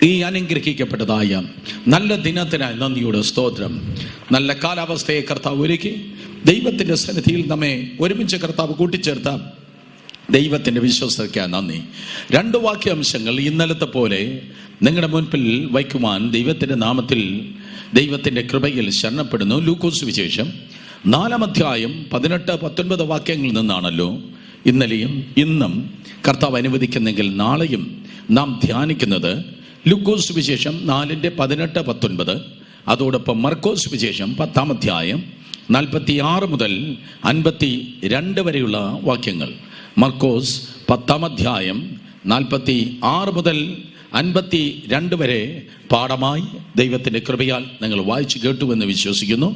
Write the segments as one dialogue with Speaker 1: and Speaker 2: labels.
Speaker 1: ഈ അനുഗ്രഹിക്കപ്പെട്ടതായ നല്ല ദിനത്തിനായി നന്ദിയുടെ സ്തോത്രം. നല്ല കാലാവസ്ഥയെ കർത്താവ് ഒരുക്കി ദൈവത്തിൻ്റെ സന്നിധിയിൽ നമ്മെ ഒരുമിച്ച് കർത്താവ് കൂട്ടിച്ചേർത്ത ദൈവത്തിൻ്റെ വിശ്വസ്തയ്ക്കായി നന്ദി. 2 വാക്യാംശങ്ങൾ ഇന്നലത്തെ പോലെ നിങ്ങളുടെ മുൻപിൽ വയ്ക്കുവാൻ ദൈവത്തിൻ്റെ നാമത്തിൽ ദൈവത്തിൻ്റെ കൃപയിൽ ശരണപ്പെടുന്നു. ലൂക്കോസ് വിശേഷം 4-ാം അധ്യായം 18-19 വാക്യങ്ങളിൽ നിന്നാണല്ലോ ഇന്നലെയും ഇന്നും കർത്താവ് അനുവദിക്കുന്നെങ്കിൽ നാളെയും നാം ധ്യാനിക്കുന്നത്. ലൂക്കോസ് വിശേഷം 4:18-19, അതോടൊപ്പം മർക്കോസ് വിശേഷം 10-ാം അധ്യായം 46 മുതൽ 52 വരെയുള്ള വാക്യങ്ങൾ. മർക്കോസ് 10-ാം അധ്യായം 46 മുതൽ 52 വരെ പാഠമായി ദൈവത്തിൻ്റെ കൃപയാൽ നിങ്ങൾ വായിച്ചു കേട്ടുവെന്ന് വിശ്വസിക്കുന്നു.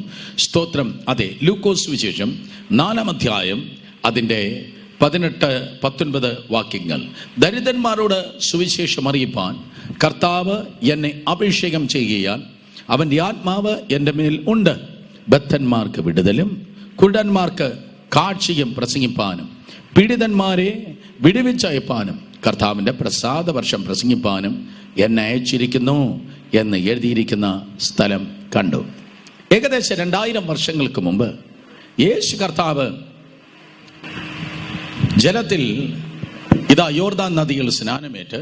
Speaker 1: സ്തോത്രം. അതെ, ലൂക്കോസ് വിശേഷം 4-ാം അധ്യായം അതിൻ്റെ 18-19 വാക്യങ്ങൾ. ദരിദ്രന്മാരോട് സുവിശേഷം അറിയിപ്പാൻ കർത്താവ് എന്നെ അഭിഷേകം ചെയ്യുകയാൽ അവൻ്റെ ആത്മാവ് എൻ്റെ മേൽ ഉണ്ട്. ബദ്ധന്മാർക്ക് വിടുതലും കുരുടന്മാർക്ക് കാഴ്ചയും പ്രസംഗിപ്പാനും പീഡിതന്മാരെ വിടുവിച്ചയപ്പാനും കർത്താവിൻ്റെ പ്രസാദ വർഷം പ്രസംഗിപ്പാനും എന്നെ അയച്ചിരിക്കുന്നു എന്ന് എഴുതിയിരിക്കുന്ന സ്ഥലം കണ്ടു. ഏകദേശം 2000 വർഷങ്ങൾക്ക് മുമ്പ് യേശു കർത്താവ് ജലത്തിൽ ഇതാ യോർദാൻ നദിയിൽ സ്നാനമേറ്റ്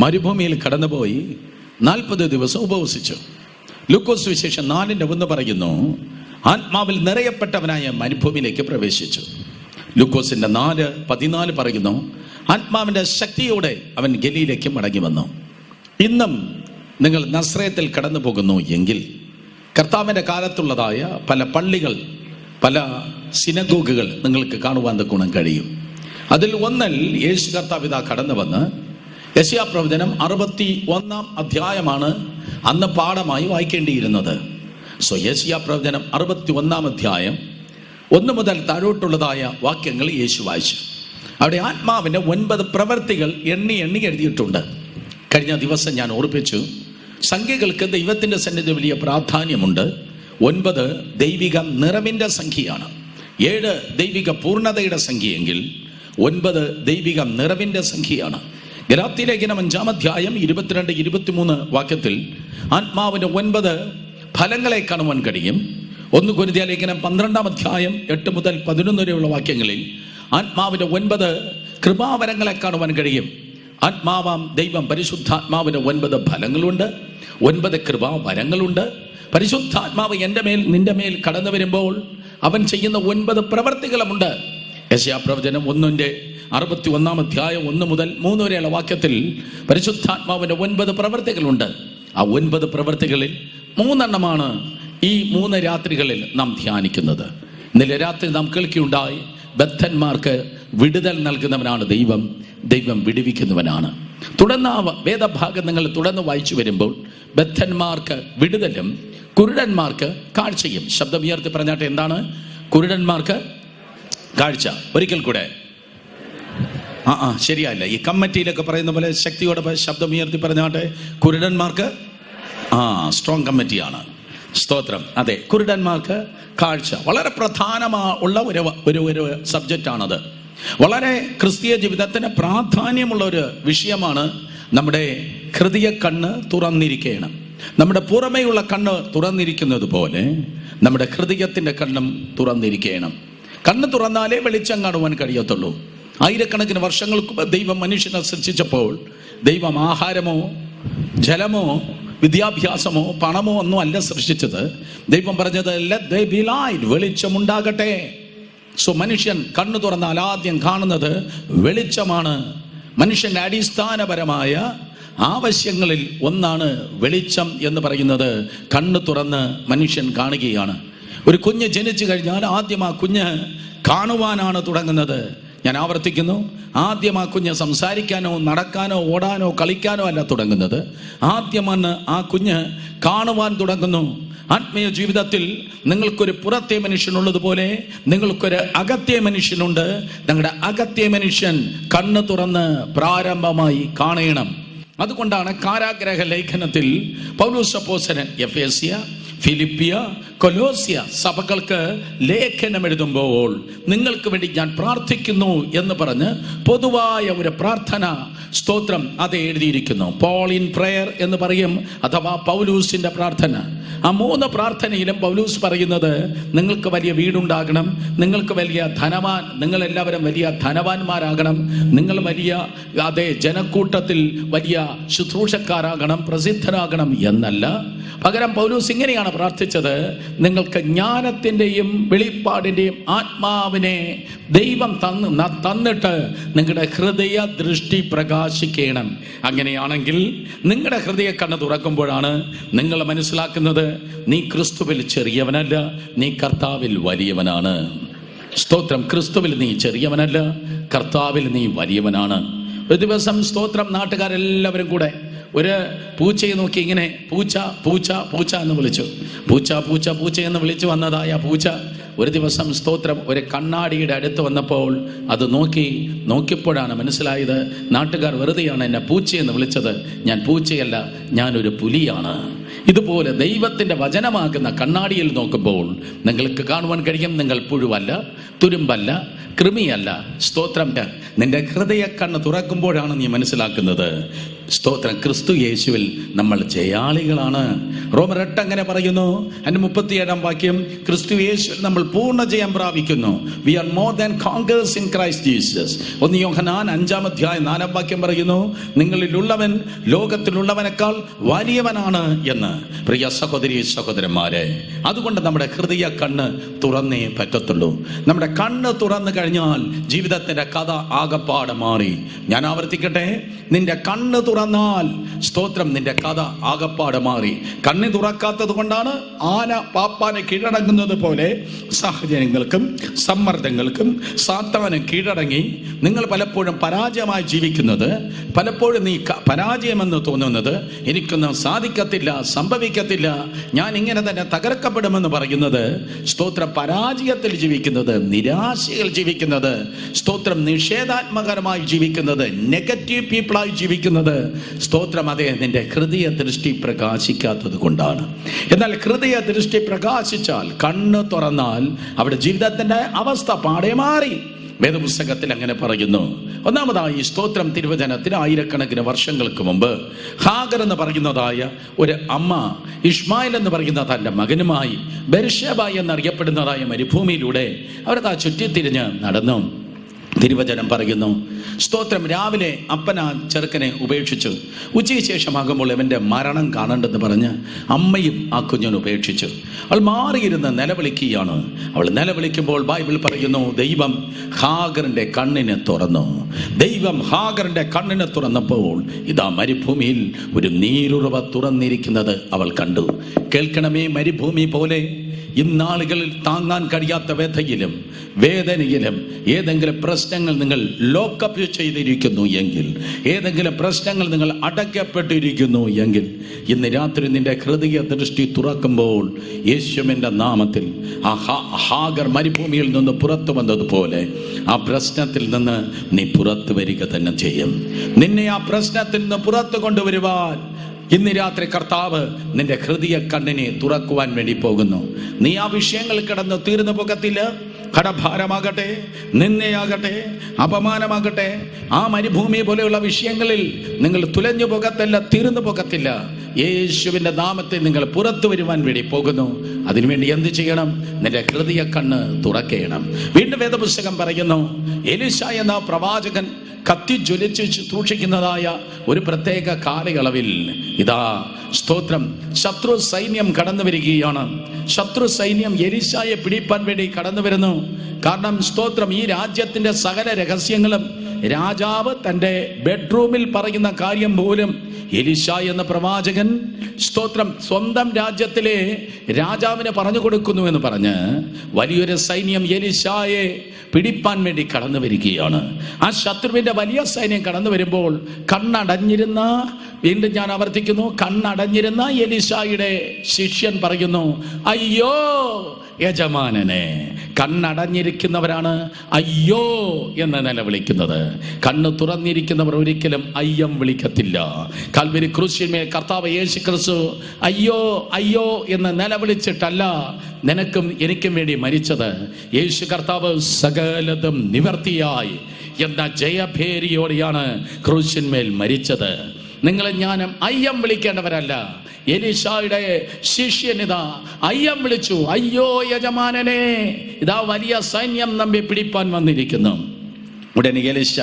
Speaker 1: മരുഭൂമിയിൽ കടന്നുപോയി 40 ദിവസം ഉപവസിച്ചു. ലൂക്കോസ് വിശേഷം 4:1 പറയുന്നു, ആത്മാവിൽ നിറയപ്പെട്ടവനായ മരുഭൂമിയിലേക്ക് പ്രവേശിച്ചു. ലൂക്കോസിന്റെ 4:14 പറയുന്നു, ആത്മാവിന്റെ ശക്തിയോടെ അവൻ ഗലീലയ്ക്ക് മടങ്ങി വന്നു. ഇന്നും നിങ്ങൾ നസ്രയത്തിൽ കടന്നു പോകുന്നു എങ്കിൽ കർത്താവിൻ്റെ കാലത്തുള്ളതായ പല പള്ളികൾ, പല സിനഗോഗുകൾ നിങ്ങൾക്ക് കാണുവാൻ ഗുണം കഴിയും. അതിൽ ഒന്നിൽ യേശു കർത്താവ് ഇതാ കടന്നു വന്ന് യെശയ്യാ പ്രവചനം 61-ാം അധ്യായമാണ് അന്ന് പാഠമായി വായിക്കേണ്ടിയിരുന്നത്. യെശയ്യാ പ്രവചനം 61-ാം അധ്യായം 1 മുതൽ താഴോട്ടുള്ളതായ വാക്യങ്ങൾ യേശു വായിച്ചു. അവിടെ ആത്മാവിൻ്റെ 9 പ്രവൃത്തികൾ എണ്ണി എഴുതിയിട്ടുണ്ട്. കഴിഞ്ഞ ദിവസം ഞാൻ ഓർപ്പിച്ചു, സംഖ്യകൾക്ക് ദൈവത്തിൻ്റെ സന്നിധി വലിയ പ്രാധാന്യമുണ്ട്. 9 ദൈവിക നിറവിൻ്റെ സംഖ്യയാണ്. 7 ദൈവിക പൂർണ്ണതയുടെ സംഖ്യയെങ്കിൽ 9 ദൈവിക നിറവിൻ്റെ സംഖ്യയാണ്. ഗലാത്യലേഖനം 5-ാം അധ്യായം 22-23 വാക്യത്തിൽ ആത്മാവിൻ്റെ 9 ഫലങ്ങളെ കാണുവാൻ കഴിയും. 1 കൊരിന്ത്യർ ലേഖനം 12-ാം അധ്യായം 8 മുതൽ 11 വരെയുള്ള വാക്യങ്ങളിൽ ആത്മാവിൻ്റെ 9 കൃപാവരങ്ങളെ കാണുവാൻ കഴിയും. ആത്മാവാം ദൈവം പരിശുദ്ധാത്മാവിന് 9 ഫലങ്ങളുണ്ട്, 9 കൃപാവരങ്ങളുണ്ട്. പരിശുദ്ധാത്മാവ് എൻ്റെ മേൽ നിന്റെ മേൽ കടന്നു വരുമ്പോൾ അവൻ ചെയ്യുന്ന 9 പ്രവർത്തികളുമുണ്ട്. യെശയ്യാ പ്രവചനം 1-ാം അധ്യായം 1 മുതൽ 3 വരെയുള്ള വാക്യത്തിൽ പരിശുദ്ധാത്മാവിൻ്റെ 9 പ്രവർത്തികളുണ്ട്. ആ 9 പ്രവർത്തികളിൽ 3 ഈ 3 രാത്രികളിൽ നാം ധ്യാനിക്കുന്നത്. ഇന്നലെ രാത്രി നാം കേൾക്കുകയുണ്ടായി, ബദ്ധന്മാർക്ക് വിടുതൽ നൽകുന്നവനാണ് ദൈവം, ദൈവം വിടുവിക്കുന്നവനാണ്. തുടർന്ന് ആ വേദഭാഗം നിങ്ങൾ തുടർന്ന് വായിച്ചു വരുമ്പോൾ ബദ്ധന്മാർക്ക് വിടുതലും കുരുടന്മാർക്ക് കാഴ്ചയും. ശബ്ദം ഉയർത്തി പറഞ്ഞാട്ടെ, എന്താണ് കുരുടന്മാർക്ക് കാഴ്ച? ഒരിക്കൽ കൂടെ. ശരിയല്ല, ഈ കമ്മിറ്റിയിലൊക്കെ പറയുന്ന പോലെ ശക്തിയോടെ ശബ്ദം ഉയർത്തി പറഞ്ഞാട്ടെ, കുരുടന്മാർക്ക്. സ്ട്രോങ് കമ്മിറ്റിയാണ്. സ്തോത്രം. അതെ, കുരുടന്മാർക്ക് കാഴ്ച വളരെ പ്രധാനമുള്ള ഒരു സബ്ജക്റ്റാണത്. വളരെ ക്രിസ്തീയ ജീവിതത്തിന് പ്രാധാന്യമുള്ള ഒരു വിഷയമാണ്. നമ്മുടെ ഹൃദയ കണ്ണ് തുറന്നിരിക്കണം. നമ്മുടെ പുറമേയുള്ള കണ്ണ് തുറന്നിരിക്കുന്നത് പോലെ നമ്മുടെ ഹൃദയത്തിൻ്റെ കണ്ണും തുറന്നിരിക്കണം. കണ്ണ് തുറന്നാലേ വെളിച്ചം കാണുവാൻ കഴിയത്തുള്ളൂ. ആയിരക്കണക്കിന് വർഷങ്ങൾക്ക് മുമ്പ് ദൈവം മനുഷ്യനെ സൃഷ്ടിച്ചപ്പോൾ ദൈവം ആഹാരമോ ജലമോ വിദ്യാഭ്യാസമോ പണമോ ഒന്നും അല്ല സൃഷ്ടിച്ചത്. ദൈവം പറഞ്ഞത് ലെറ്റ് ദെയർ ബി ലൈറ്റ്, വെളിച്ചമുണ്ടാകട്ടെ. മനുഷ്യൻ കണ്ണു തുറന്നാൽ ആദ്യം കാണുന്നത് വെളിച്ചമാണ്. മനുഷ്യൻ്റെ അടിസ്ഥാനപരമായ ആവശ്യങ്ങളിൽ ഒന്നാണ് വെളിച്ചം എന്ന് പറയുന്നത്. കണ്ണ് തുറന്ന് മനുഷ്യൻ കാണുകയാണ്. ഒരു കുഞ്ഞ് ജനിച്ചു കഴിഞ്ഞാൽ ആദ്യം ആ കുഞ്ഞ് കാണുവാനാണ് തുടങ്ങുന്നത്. ഞാൻ ആവർത്തിക്കുന്നു, ആദ്യം ആ കുഞ്ഞ് സംസാരിക്കാനോ നടക്കാനോ ഓടാനോ കളിക്കാനോ അല്ല തുടങ്ങുന്നത്. ആദ്യമാണ് ആ കുഞ്ഞ് കാണുവാൻ തുടങ്ങുന്നു. ആത്മീയ ജീവിതത്തിൽ നിങ്ങൾക്കൊരു പുറത്തെ മനുഷ്യനുള്ളതുപോലെ നിങ്ങൾക്കൊരു അകത്തെ മനുഷ്യനുണ്ട്. നിങ്ങളുടെ അകത്തെ മനുഷ്യൻ കണ്ണ് തുറന്ന് പ്രാരംഭമായി കാണണം. അതുകൊണ്ടാണ് കാരാഗ്രഹ ലേഖനത്തിൽ പൗലോസ് അപ്പോസ്തലൻ എഫേസ്യ, ഫിലിപ്പിയ, കൊലോസ്യ സഭകൾക്ക് ലേഖനം എഴുതുമ്പോൾ നിങ്ങൾക്ക് വേണ്ടി ഞാൻ പ്രാർത്ഥിക്കുന്നു എന്ന് പറഞ്ഞ് പൊതുവായ ഒരു പ്രാർത്ഥന സ്തോത്രം അത് എഴുതിയിരിക്കുന്നു. പോൾ ഇൻ പ്രയർ എന്ന് പറയും, അഥവാ പൗലൂസിന്റെ പ്രാർത്ഥന. ആ 3 പ്രാർത്ഥനയിലും പൗലൂസ് പറയുന്നത് നിങ്ങൾക്ക് വലിയ വീടുണ്ടാകണം, നിങ്ങൾക്ക് വലിയ നിങ്ങൾ എല്ലാവരും വലിയ ധനവാന്മാരാകണം, നിങ്ങൾ വലിയ ജനക്കൂട്ടത്തിൽ വലിയ ശുശ്രൂഷക്കാരാകണം, പ്രസിദ്ധരാകണം എന്നല്ല. പകരം പൗലൂസ് ഇങ്ങനെയാണ് പ്രാർത്ഥിച്ചത്: നിങ്ങൾക്ക് ജ്ഞാനത്തിൻ്റെയും വെളിപ്പാടിൻ്റെയും ആത്മാവിനെ ദൈവം തന്നിട്ട് നിങ്ങളുടെ ഹൃദയ ദൃഷ്ടി പ്രകാശിക്കണം. അങ്ങനെയാണെങ്കിൽ നിങ്ങളുടെ ഹൃദയ കണ്ണ് തുറക്കുമ്പോഴാണ് നിങ്ങൾ മനസ്സിലാക്കുന്നത് നീ ക്രിസ്തുവിൽ ചെറിയവനല്ല, നീ കർത്താവിൽ വലിയവനാണ്. സ്തോത്രം. ക്രിസ്തുവിൽ നീ ചെറിയവനല്ല, കർത്താവിൽ നീ വലിയവനാണ്. ഒരു ദിവസം സ്തോത്രം നാട്ടുകാരെല്ലാവരും കൂടെ ഒരു പൂച്ചയെ നോക്കി ഇങ്ങനെ പൂച്ച പൂച്ച പൂച്ച എന്ന് വിളിച്ചു. പൂച്ച പൂച്ച പൂച്ച എന്ന് വിളിച്ചു വന്നതായ പൂച്ച ഒരു ദിവസം സ്തോത്രം ഒരു കണ്ണാടിയുടെ അടുത്ത് വന്നപ്പോൾ അത് നോക്കിയപ്പോഴാണ് മനസ്സിലായത് നാട്ടുകാർ വെറുതെയാണ് എന്നെ പൂച്ചയെന്ന് വിളിച്ചത്. ഞാൻ പൂച്ചയല്ല, ഞാനൊരു പുലിയാണ്. ഇതുപോലെ ദൈവത്തിൻ്റെ വചനമാകുന്ന കണ്ണാടിയിൽ നോക്കുമ്പോൾ നിങ്ങൾക്ക് കാണുവാൻ കഴിയും നിങ്ങൾ പുഴുവല്ല, തുരുമ്പല്ല, കൃമിയല്ല. സ്തോത്രം. നിന്റെ ഹൃദയ കണ്ണ് തുറക്കുമ്പോഴാണ് നീ മനസ്സിലാക്കുന്നത് സ്തോത്രം ക്രിസ്തു യേശുവിൽ നമ്മൾ ജയാളികളാണ്. റോമർ 8 അങ്ങനെ പറയുന്നു. അതിന്റെ 37-ാം വാക്യം, ക്രിസ്തു യേശുവിൽ നമ്മൾ പൂർണ്ണ ജയം പ്രാപിക്കുന്നു. We are more than conquerors in Christ Jesus. 1 യോഹന്നാൻ 5-ാം അധ്യായം 4-ാം വാക്യം പറയുന്നു, നിങ്ങളിലുള്ളവൻ ലോകത്തിലുള്ളവനേക്കാൾ വലിയവനാണ് എന്ന്. പ്രിയ സഹോദരി സഹോദരന്മാരെ, അതുകൊണ്ട് നമ്മുടെ ഹൃദയ കണ്ണ് തുറന്നേ പറ്റത്തുള്ളൂ. നമ്മുടെ കണ്ണ് തുറന്നു കഴിഞ്ഞാൽ ജീവിതത്തിന്റെ കഥ ആകപ്പാടെ മാറി. ഞാൻ ആവർത്തിക്കട്ടെ, നിന്റെ കണ്ണ് തുറന്നാൽ സ്തോത്രം നിന്റെ കഥ ആകപ്പാടെ മാറി. കണ്ണ് തുറക്കാത്തത് കൊണ്ടാണ് ആന പാപ്പാനെ കീഴടങ്ങുന്നത് പോലെ സാഹചര്യങ്ങൾക്കും സമ്മർദ്ദങ്ങൾക്കും സാത്താനും കീഴടങ്ങി നിങ്ങൾ പലപ്പോഴും പരാജയമായി ജീവിക്കുന്നത്. പലപ്പോഴും നീ പരാജയമെന്ന് തോന്നുന്നത് എനിക്കൊന്നും സാധിക്കത്തില്ല, സംഭവിക്കത്തില്ല, ഞാൻ ഇങ്ങനെ തന്നെ തകർക്കപ്പെടുമെന്ന് പറയുന്നത്. സ്തോത്രം പരാജയത്തിൽ ജീവിക്കുന്നത്, നിരാശയിൽ ജീവിക്കുന്നത്, സ്തോത്രം നിഷേധാത്മകരമായി ജീവിക്കുന്നത്, നെഗറ്റീവ് പീപ്പിളായി ജീവിക്കുന്നത്. സ്തോത്രം അതേ നിന്റെ ഹൃദയ ദൃഷ്ടി പ്രകാശിക്കാത്തത് കൊണ്ടാണ്. എന്നാൽ ഹൃദയ ദൃഷ്ടി പ്രകാശിച്ചാൽ, കണ്ണ് തുറന്നാൽ അവിടെ ജീവിതത്തിന്റെ അവസ്ഥ പാടെ മാറി. വേദപുസ്തകത്തിൽ അങ്ങനെ പറയുന്നു. ഒന്നാമതായി സ്തോത്രം തിരുവചനത്തിന് ആയിരക്കണക്കിന് വർഷങ്ങൾക്ക് മുമ്പ് ഹാഗർ എന്ന് പറയുന്നതായ ഒരു അമ്മ ഇഷ്മായിൽ എന്ന് പറയുന്ന തൻ്റെ മകനുമായി ബെർശേബ എന്നറിയപ്പെടുന്നതായ മരുഭൂമിയിലൂടെ അവർക്ക് ആ ചുറ്റിത്തിരിഞ്ഞ് നടന്നു. തിരുവചനം പറയുന്നു, സ്തോത്രം രാവിലെ അപ്പൻ ആ ചെറുക്കനെ ഉപേക്ഷിച്ചു. ഉച്ചയ്ക്ക് ശേഷമാകുമ്പോൾ അവൻ്റെ മരണം കാണണ്ടെന്ന് പറഞ്ഞ് അമ്മയും ആ കുഞ്ഞിനെ ഉപേക്ഷിച്ചു. അവൾ മാറിയിരുന്ന് നിലവിളിക്കുകയാണ്. അവൾ നിലവിളിക്കുമ്പോൾ ബൈബിൾ പറയുന്നു, ദൈവം ഹാഗറിൻ്റെ കണ്ണിനെ തുറന്നു. ദൈവം ഹാഗറിൻ്റെ കണ്ണിനെ തുറന്നപ്പോൾ ഇതാ മരുഭൂമിയിൽ ഒരു നീരുറവ തുറന്നിരിക്കുന്നത് അവൾ കണ്ടു. കേൾക്കണമേ, മരുഭൂമി പോലെ ഇന്നാളുകളിൽ താങ്ങാൻ കഴിയാത്ത വ്യഥയിലും വേദനയിലും ഏതെങ്കിലും പ്രശ്നങ്ങൾ നിങ്ങൾ ലോക്കപ്പ് ചെയ്തിരിക്കുന്നു എങ്കിൽ, ഏതെങ്കിലും പ്രശ്നങ്ങൾ നിങ്ങൾ അടയ്ക്കപ്പെട്ടിരിക്കുന്നു എങ്കിൽ, ഇന്ന് രാത്രി നിന്റെ ഹൃദയ ദൃഷ്ടി തുറക്കുമ്പോൾ യേശുവിൻ്റെ നാമത്തിൽ ആ ഹാഗർ മരുഭൂമിയിൽ നിന്ന് പുറത്തു വന്നതുപോലെ ആ പ്രശ്നത്തിൽ നിന്ന് നീ പുറത്തു വരിക തന്നെ ചെയ്യും. നിന്നെ ആ പ്രശ്നത്തിൽ നിന്ന് പുറത്തു കൊണ്ടുവരുവാൻ ഇന്ന് രാത്രി കർത്താവ് നിന്റെ ഹൃദയ കണ്ണിനെ തുറക്കുവാൻ വേണ്ടി പോകുന്നു. നീ ആ വിഷയങ്ങൾ കിടന്ന് തീർന്നു പോകത്തില്ല. കടഭാരമാകട്ടെ, നിന്നയാകട്ടെ, അപമാനമാകട്ടെ, ആ മരുഭൂമി പോലെയുള്ള വിഷയങ്ങളിൽ നിങ്ങൾ തുലഞ്ഞു പോകത്തില്ല, തീർന്നു പോകത്തില്ല. യേശുവിൻ്റെ നാമത്തിൽ നിങ്ങൾ പുറത്തു വരുവാൻ വേണ്ടി പോകുന്നു. അതിനുവേണ്ടി എന്ത് ചെയ്യണം? നിന്റെ ഹൃദയ കണ്ണ് തുറക്കണം. വീണ്ടും വേദപുസ്തകം പറയുന്നു, എലീശ എന്ന പ്രവാചകൻ കത്തിജ്വലിച്ച് സൂക്ഷിക്കുന്നതായ ഒരു പ്രത്യേക കാലയളവിൽ ഇതാ സ്തോത്രം ശത്രു സൈന്യം കടന്നു വരികയാണ്. ശത്രു സൈന്യം എലീശായെ പിടിപ്പാൻ വേണ്ടി കടന്നു വരുന്നു. കാരണം സ്തോത്രം ഈ രാജ്യത്തിന്റെ സകല രഹസ്യങ്ങളും രാജാവ് തൻ്റെ ബെഡ്റൂമിൽ പറയുന്ന കാര്യം പോലും എലീശ എന്ന പ്രവാചകൻ സ്തോത്രം സ്വന്തം രാജ്യത്തിലെ രാജാവിനെ പറഞ്ഞു കൊടുക്കുന്നു എന്ന് പറഞ്ഞ് വലിയൊരു സൈന്യം എലീശായെ പിടിപ്പാൻ വേണ്ടി കടന്നു വരികയാണ്. ആ ശത്രുവിന്റെ വലിയ സൈന്യം കടന്നു വരുമ്പോൾ കണ്ണടഞ്ഞിരുന്ന, വീണ്ടും ഞാൻ ആവർത്തിക്കുന്നു, കണ്ണടഞ്ഞിരുന്ന എലീശായുടെ ശിഷ്യൻ പറയുന്നു, അയ്യോ യജമാനനെ. കണ്ണടഞ്ഞിരിക്കുന്നവരാണ് അയ്യോ എന്ന് നിലവിളിക്കുന്നത്. കണ്ണ് തുറന്നിരിക്കുന്നവർ ഒരിക്കലും അയ്യം വിളിക്കത്തില്ല. കാൽവരി ക്രൂശിന്മേൽ കർത്താവ് യേശു ക്രിസ്തു അയ്യോ അയ്യോ എന്ന് നിലവിളിച്ചിട്ടല്ല നിനക്കും എനിക്കും വേണ്ടി മരിച്ചത്. യേശു കർത്താവ് സകലതും നിവർത്തിയായി എന്ന ജയഭേരിയോടെയാണ് ക്രൂശിന്മേൽ മരിച്ചത്. നിങ്ങൾ ഞാനും അയ്യം വിളിക്കേണ്ടവരല്ല. എലീശായുടെ ശിഷ്യനിതാ അയ്യം വിളിച്ചു, അയ്യോ യജമാനനെ, ഇതാ വലിയ സൈന്യം നമ്മെ പിടിപ്പാൻ വന്നിരിക്കുന്നു. ഉടനെ എലീശ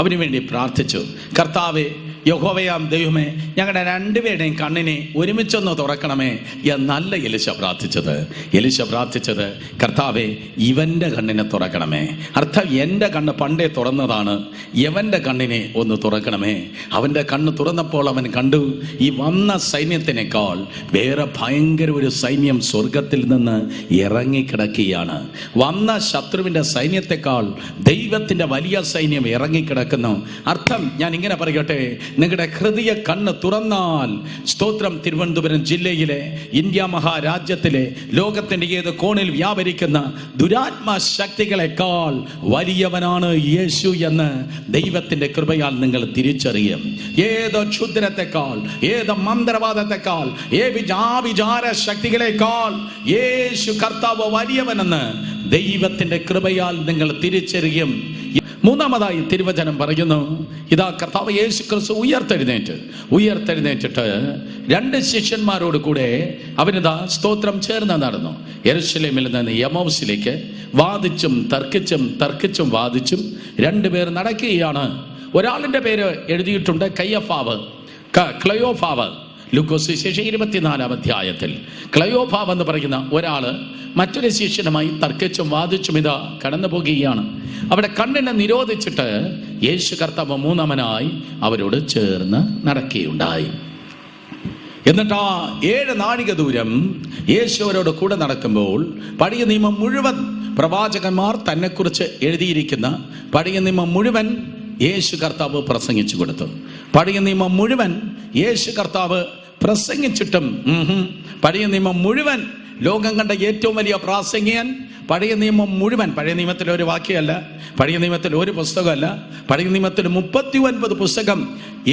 Speaker 1: അവന് വേണ്ടി പ്രാർത്ഥിച്ചു, കർത്താവേ, യഹോവയാം ദൈവമേ, ഞങ്ങളുടെ രണ്ടുപേരുടെയും കണ്ണിനെ ഒരുമിച്ചൊന്ന് തുറക്കണമേ എന്നല്ല എലീശ പ്രാർത്ഥിച്ചത്. എലീശ പ്രാർത്ഥിച്ചത്, കർത്താവേ, ഇവന്റെ കണ്ണിനെ തുറക്കണമേ. അർത്ഥം എൻ്റെ കണ്ണ് പണ്ടേ തുറന്നതാണ്, യവന്റെ കണ്ണിനെ ഒന്ന് തുറക്കണമേ. അവൻ്റെ കണ്ണ് തുറന്നപ്പോൾ അവൻ കണ്ടു, ഈ വന്ന സൈന്യത്തിനേക്കാൾ വേറെ ഭയങ്കര ഒരു സൈന്യം സ്വർഗത്തിൽ നിന്ന് ഇറങ്ങിക്കിടക്കുകയാണ്. വന്ന ശത്രുവിൻ്റെ സൈന്യത്തെക്കാൾ ദൈവത്തിൻ്റെ വലിയ സൈന്യം ഇറങ്ങിക്കിടക്കുന്നു. അർത്ഥം ഞാൻ ഇങ്ങനെ പറയട്ടെ, നിങ്ങളുടെ ഹൃദയ കണ്ണ് തുറന്നാൽ, സ്തോത്രം, തിരുവനന്തപുരം ജില്ലയിലെ, ഇന്ത്യ മഹാരാജ്യത്തിലെ, ലോകത്തിന്റെ ഏത് കോണിൽ വ്യാപരിക്കുന്ന ദുരാത്മ ശക്തികളെക്കാൾ വലിയവനാണ് യേശു എന്ന് ദൈവത്തിന്റെ കൃപയാൽ നിങ്ങൾ തിരിച്ചറിയും. ഏത് ക്ഷുദ്രത്തെക്കാൾ, ഏത് മന്ത്രവാദത്തെക്കാൾ, ഏത് വിചാര ശക്തികളെക്കാൾ യേശു കർത്താവ് വലിയവനെന്ന് ദൈവത്തിന്റെ കൃപയാൽ നിങ്ങൾ തിരിച്ചറിയും. മൂന്നാമതായി തിരുവചനം പറയുന്നു, ഇതാ കർത്താവ് യേശു ക്രിസ്തു ഉയർത്തെഴുന്നേറ്റിട്ട് രണ്ട് ശിഷ്യന്മാരോട് കൂടെ അവനിതാ സ്തോത്രം ചേർന്ന് നടന്നു. യെരൂശലേമിൽ നിന്ന് എമ്മൗസിലേക്ക് വാദിച്ചും തർക്കിച്ചും രണ്ടുപേർ നടക്കുകയാണ്. ഒരാളിന്റെ പേര് എഴുതിയിട്ടുണ്ട് ക്ലയോഫാവ്. ലൂക്കോസ് സുവിശേഷം 24-ാം അധ്യായത്തിൽ ക്ലയോഫാവ് എന്ന് പറയുന്ന ഒരാള് മറ്റൊരു ശിഷ്യനുമായി തർക്കിച്ചും ഇതാ കടന്നു പോകുകയാണ്. അവിടെ കണ്ണിനെ നിരോധിച്ചിട്ട് യേശു കർത്താവ് മൂന്നാമനായി അവരോട് ചേർന്ന് നടക്കുകയുണ്ടായി. എന്നിട്ട് 7 നാഴിക ദൂരം യേശു അവരോട് കൂടെ നടക്കുമ്പോൾ പഴയ നിയമം മുഴുവൻ പ്രവാചകന്മാർ തന്നെക്കുറിച്ച് എഴുതിയിരിക്കുന്ന പഴയ നിയമം മുഴുവൻ യേശു കർത്താവ് പ്രസംഗിച്ചു കൊടുത്തു. പഴയ നിയമം മുഴുവൻ യേശു കർത്താവ് പ്രസംഗിച്ചിട്ടും പഴയ നിയമം മുഴുവൻ ലോകം കണ്ട ഏറ്റവും വലിയ പ്രാസംഗികൻ. പഴയ നിയമം മുഴുവൻ, പഴയ നിയമത്തിൽ ഒരു വാക്യമല്ല, പഴയ നിയമത്തിൽ ഒരു പുസ്തകമല്ല, പഴയ നിയമത്തിൽ 39 പുസ്തകം,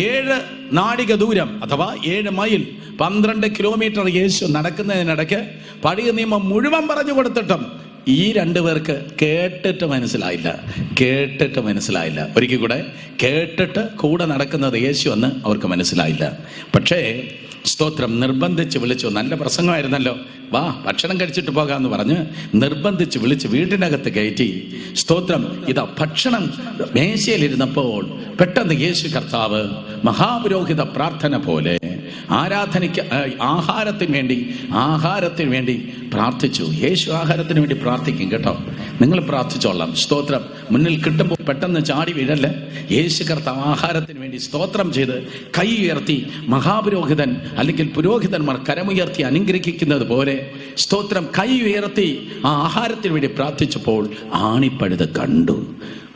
Speaker 1: 7 നാഴിക ദൂരം അഥവാ 7 മൈൽ 12 കിലോമീറ്റർ യേശു നടക്കുന്നതിനിടയ്ക്ക് പഴയ നിയമം മുഴുവൻ പറഞ്ഞു കൊടുത്തിട്ടും ഈ രണ്ടുപേർക്ക് കേട്ടിട്ട് മനസ്സിലായില്ല. ഒരിക്കൽ കൂടെ, കേട്ടിട്ട് കൂടെ നടക്കുന്നത് യേശു എന്ന് അവർക്ക് മനസ്സിലായില്ല. പക്ഷേ സ്തോത്രം, നിർബന്ധിച്ച് വിളിച്ചു. നല്ല പ്രസംഗമായിരുന്നല്ലോ, വാ ഭക്ഷണം കഴിച്ചിട്ട് പോകാമെന്ന് പറഞ്ഞ് നിർബന്ധിച്ച് വിളിച്ച് വീട്ടിനകത്ത് കയറ്റി. സ്തോത്രം, ഇതാ ഭക്ഷണം മേശയിലിരുന്നപ്പോൾ പെട്ടെന്ന് യേശു കർത്താവ് മഹാപുരോഹിത പ്രാർത്ഥന പോലെ ആഹാരത്തിന് വേണ്ടി പ്രാർത്ഥിച്ചു. യേശു ആഹാരത്തിന് വേണ്ടി പ്രാർത്ഥിക്കും കേട്ടോ, നിങ്ങൾ പ്രാർത്ഥിച്ചോളാം. സ്തോത്രം, മുന്നിൽ കിട്ടുമ്പോൾ പെട്ടെന്ന് ചാടി വീഴല്ല. യേശു കർത്താവ് ആഹാരത്തിന് വേണ്ടി സ്തോത്രം ചെയ്ത് കൈ ഉയർത്തി, മഹാപുരോഹിതൻ അല്ലെങ്കിൽ പുരോഹിതന്മാർ കരമുയർത്തി അനുഗ്രഹിക്കുന്നത് പോലെ സ്തോത്രം കൈ ഉയർത്തി ആ ആഹാരത്തിന് വേണ്ടി പ്രാർത്ഥിച്ചപ്പോൾ ആണിപ്പഴുത് കണ്ടു.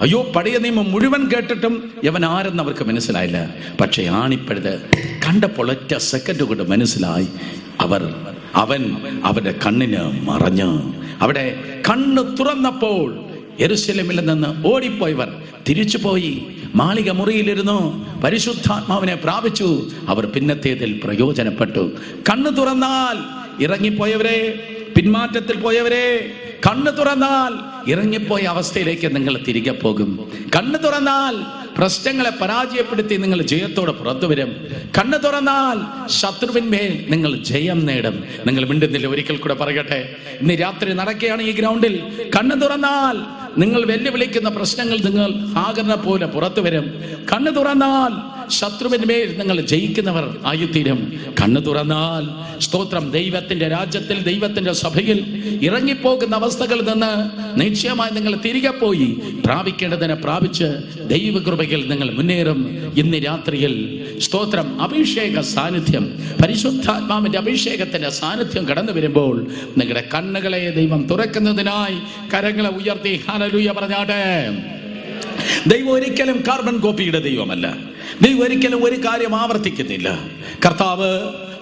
Speaker 1: അയ്യോ, പഴയ നിയമം മുഴുവൻ കേട്ടിട്ടും യവൻ ആരെന്ന് അവർക്ക് മനസ്സിലായില്ല. പക്ഷെ ആണിപ്പഴുത് കണ്ടപ്പോൾ ഒറ്റ സെക്കൻഡ് കൊണ്ട് മനസ്സിലായി. അവൻ അവരുടെ കണ്ണിന് മറഞ്ഞു. അവിടെ കണ്ണ് തുറന്നപ്പോൾ യെരൂശലേമിൽ നിന്ന് ഓടിപ്പോയവർ തിരിച്ചുപോയി മാളിക മുറിയിലിരുന്നു, പരിശുദ്ധാത്മാവിനെ പ്രാപിച്ചു. അവർ പിന്നത്തേതിൽ പ്രയോജനപ്പെട്ടു. കണ്ണ് തുറന്നാൽ ഇറങ്ങിപ്പോയവരെ, പിന്മാറ്റത്തിൽ പോയവരെ, കണ്ണ് തുറന്നാൽ ഇറങ്ങിപ്പോയ അവസ്ഥയിലേക്ക് നിങ്ങൾ തിരികെ പോകും. കണ്ണ് തുറന്നാൽ പ്രശ്നങ്ങളെ പരാജയപ്പെടുത്തി നിങ്ങൾ ജയത്തോടെ പുറത്തു വരും. കണ്ണ് തുറന്നാൽ ശത്രുവിന്മേൽ നിങ്ങൾ ജയം നേടും. നിങ്ങൾ മിണ്ടുന്നില്ല, ഒരിക്കൽ കൂടെ പറയട്ടെ. ഇന്ന് രാത്രി നടക്കുകയാണ് ഈ ഗ്രൗണ്ടിൽ. കണ്ണ് തുറന്നാൽ നിങ്ങൾ വെല്ലുവിളിക്കുന്ന പ്രശ്നങ്ങൾ നിങ്ങൾ ആകർണ പോലെ പുറത്തു വരും. കണ്ണ് തുറന്നാൽ ശത്രുവിന്മേൽ നിങ്ങൾ ജയിക്കുന്നവർ ആയിത്തീരും. കണ്ണ് തുറന്നാൽ സ്തോത്രം, ദൈവത്തിന്റെ രാജ്യത്തിൽ, ദൈവത്തിന്റെ സഭയിൽ ഇറങ്ങിപ്പോകുന്ന അവസ്ഥകളിൽ നിന്ന് നിശ്ചയമായി നിങ്ങൾ തിരികെ പോയി പ്രാപിക്കേണ്ടതിനെ പ്രാപിച്ച് ദൈവകൃപയിൽ നിങ്ങൾ മുന്നേറും. ഇന്ന് രാത്രിയിൽ സ്തോത്രം, അഭിഷേക സാന്നിധ്യം, പരിശുദ്ധാത്മാവിന്റെ അഭിഷേകത്തിന്റെ സാന്നിധ്യം കടന്നു വരുമ്പോൾ നിങ്ങളുടെ കണ്ണുകളെ ദൈവം തുറക്കുന്നതിനായി കരങ്ങളെ ഉയർത്തി ഹല്ലേലൂയ പറഞ്ഞാട്ടെ. ദൈവം ഒരിക്കലും കാർബൺ കോപ്പിയുടെ ദൈവമല്ല. ദൈവം ഒരിക്കലും ഒരു കാര്യം ആവർത്തിക്കുന്നില്ല. കർത്താവ്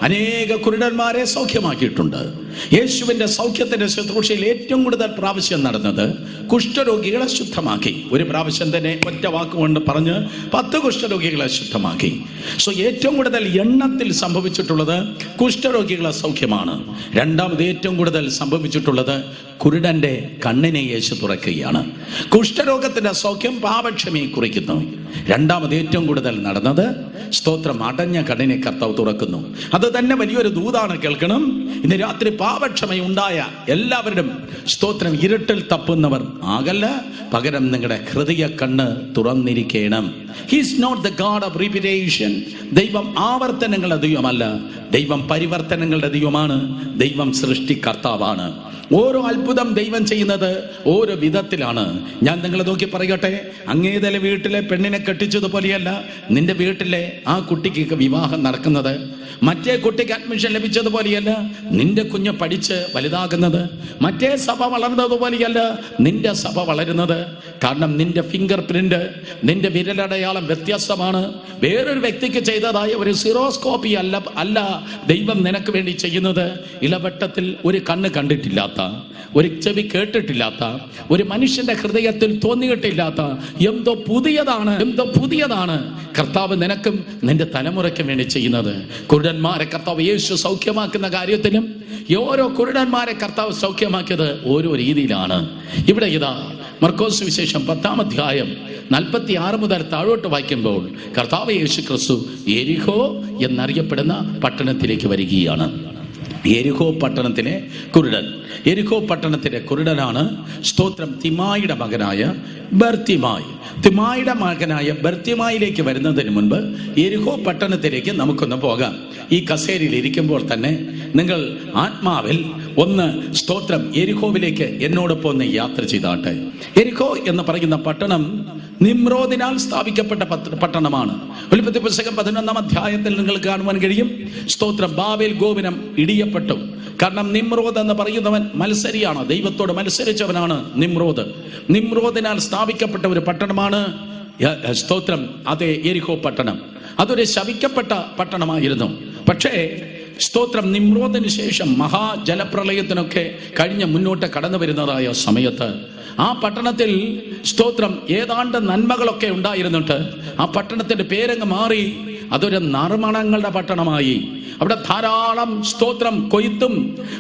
Speaker 1: അനേക കുരുടന്മാരെ സൗഖ്യമാക്കിയിട്ടുണ്ട്. യേശുവിന്റെ സൗഖ്യത്തിന്റെ ശുശ്രൂഷയിൽ ഏറ്റവും കൂടുതൽ പ്രാവശ്യം നടന്നത് കുഷ്ഠരോഗികളെ ശുദ്ധമാക്കി. ഒരു പ്രാവശ്യം തന്നെ ഒറ്റ വാക്കുകൊണ്ട് പറഞ്ഞ് 10 കുഷ്ഠരോഗികളെ ശുദ്ധമാക്കി. സോ ഏറ്റവും കൂടുതൽ എണ്ണത്തിൽ സംഭവിച്ചിട്ടുള്ളത് കുഷ്ഠരോഗികളെ സൗഖ്യമാണ്. രണ്ടാമത് ഏറ്റവും കൂടുതൽ സംഭവിച്ചിട്ടുള്ളത് കുരുടന്റെ കണ്ണിനെ യേശു തുറക്കുകയാണ്. കുഷ്ഠരോഗത്തിന്റെ സൗഖ്യം പാപക്ഷമയെ കുറിക്കുന്നു. രണ്ടാമത് ഏറ്റവും കൂടുതൽ നടന്നത് സ്തോത്രം അടഞ്ഞ കണ്ണിനെ കർത്താവ് തുറക്കുന്നു. അത് തന്നെ വലിയൊരു ദൂതാണ്. കേൾക്കണം, ഇന്ന് രാത്രി പാപക്ഷമയുണ്ടായ എല്ലാവരും സ്തോത്രം ഇരുട്ടിൽ തപ്പുന്നവർ ആകല്ല, പകരം നിങ്ങളുടെ ഹൃദയ കണ്ണ് തുറന്നിരിക്കണം. He's not the God of repetition. ദൈവം ആവർത്തനങ്ങളുടെ ദൈവമല്ല, ദൈവം പരിവർത്തനങ്ങളുടെ ദൈവമാണ്. ദൈവം സൃഷ്ടികർത്താവാണ്. ഓരോ അത്ഭുതം ദൈവം ചെയ്യുന്നത് ഓരോ വിധത്തിലാണ്. ഞാൻ നിങ്ങളെ നോക്കി പറയട്ടെ, അങ്ങേതലെ വീട്ടിലെ പെണ്ണിനെ കെട്ടിച്ചതുപോലെയല്ല നിന്റെ വീട്ടിലെ ആ കുട്ടിക്ക് വിവാഹം നടക്കുന്നത്. മറ്റേ കുട്ടിക്ക് അഡ്മിഷൻ ലഭിച്ചതുപോലെയല്ല നിന്റെ കുഞ്ഞ് പഠിച്ച് വലുതാകുന്നത്. മറ്റേ സഭ വളർന്നതുപോലെയല്ല നിന്റെ സഭ വളരുന്നത്. കാരണം നിന്റെ ഫിംഗർ പ്രിന്റ്, നിന്റെ വിരലടയാളം വ്യത്യസ്തമാണ്. വേറൊരു വ്യക്തിക്ക് ചെയ്തതായ ഒരു സിറോസ്കോപ്പി അല്ല ദൈവം നിനക്ക് വേണ്ടി ചെയ്യുന്നത്. ഇളവട്ടത്തിൽ ഒരു കണ്ണ് കണ്ടിട്ടില്ലാത്ത, ഒരു ചെവി കേട്ടിട്ടില്ലാത്ത, ഒരു മനുഷ്യന്റെ ഹൃദയത്തിൽ തോന്നിയിട്ടില്ലാത്ത എന്തോ പുതിയതാണ് കർത്താവ് നിനക്കും നിന്റെ തലമുറയ്ക്കും വേണ്ടി ചെയ്യുന്നത്. കുരുടന്മാരെ കർത്താവ് യേശു സൗഖ്യമാക്കുന്ന കാര്യത്തിലും ഓരോ കുരുടന്മാരെ കർത്താവ് സൗഖ്യമാക്കിയത് ഓരോ രീതിയിലാണ്. ഇവിടെ ഇതാ മർക്കോസ് സുവിശേഷം 10-ാം അധ്യായം 46 മുതൽ താഴോട്ട് വായിക്കുമ്പോൾ കർത്താവ് യേശു ക്രിസ്തു യെരിഹോ എന്നറിയപ്പെടുന്ന പട്ടണത്തിലേക്ക് വരികയാണ്. യെരിഹോ പട്ടണത്തിലെ കുരുടൻ. യെരിഹോ പട്ടണത്തിലെ കുരുടനാണ് സ്തോത്രം തിമായിയുടെ മകനായ ബർത്തിമായി. തിമായിയുടെ മകനായ ബർത്തിമായിലേക്ക് വരുന്നതിന് മുൻപ് യെരിഹോ പട്ടണത്തിലേക്ക് നമുക്കൊന്ന് പോകാം. ഈ കസേരയിൽ ഇരിക്കുമ്പോൾ തന്നെ നിങ്ങൾ ആത്മാവിൽ ഒന്ന് സ്തോത്രം യെരിഹോവിലേക്ക് എന്നോടൊപ്പം ഒന്ന് യാത്ര ചെയ്താട്ടെ. യെരിഹോ എന്ന് പറയുന്ന പട്ടണം നിമ്രോദിനാൽ സ്ഥാപിക്കപ്പെട്ട പട്ടണമാണ്. ഉൽപ്പത്തി പുസ്തകം 11-ാം അധ്യായത്തിൽ നിങ്ങൾ കാണുവാൻ കഴിയും. സ്തോത്രം ബാബേൽ ഗോപുരം ഇടിയപ്പെട്ടു. കാരണം നിമ്രോദ് എന്ന് പറയുന്നവൻ മത്സരിയാണ്, ദൈവത്തോട് മത്സരിച്ചവനാണ് നിമ്രോദ്. നിമ്രോദിനാൽ സ്ഥാപിക്കപ്പെട്ട ഒരു പട്ടണമാണ് സ്തോത്രം അതേ യെരിഹോ പട്ടണം. അതൊരു ശപിക്കപ്പെട്ട പട്ടണമായിരുന്നു. പക്ഷേ സ്തോത്രം നിമ്രോദിന് ശേഷം മഹാജലപ്രളയത്തിനൊക്കെ കഴിഞ്ഞ് മുന്നോട്ട് കടന്നു വരുന്നതായ സമയത്ത് ആ പട്ടണത്തിൽ സ്തോത്രം ഏതാണ്ട് നന്മകളൊക്കെ ഉണ്ടായിരുന്നിട്ട് ആ പട്ടണത്തിന്റെ പേരങ്ങ് മാറി അതൊരു നറുമണങ്ങളുടെ പട്ടണമായി. അവിടെ ധാരാളം സ്തോത്രം കൊയ്ത്തും,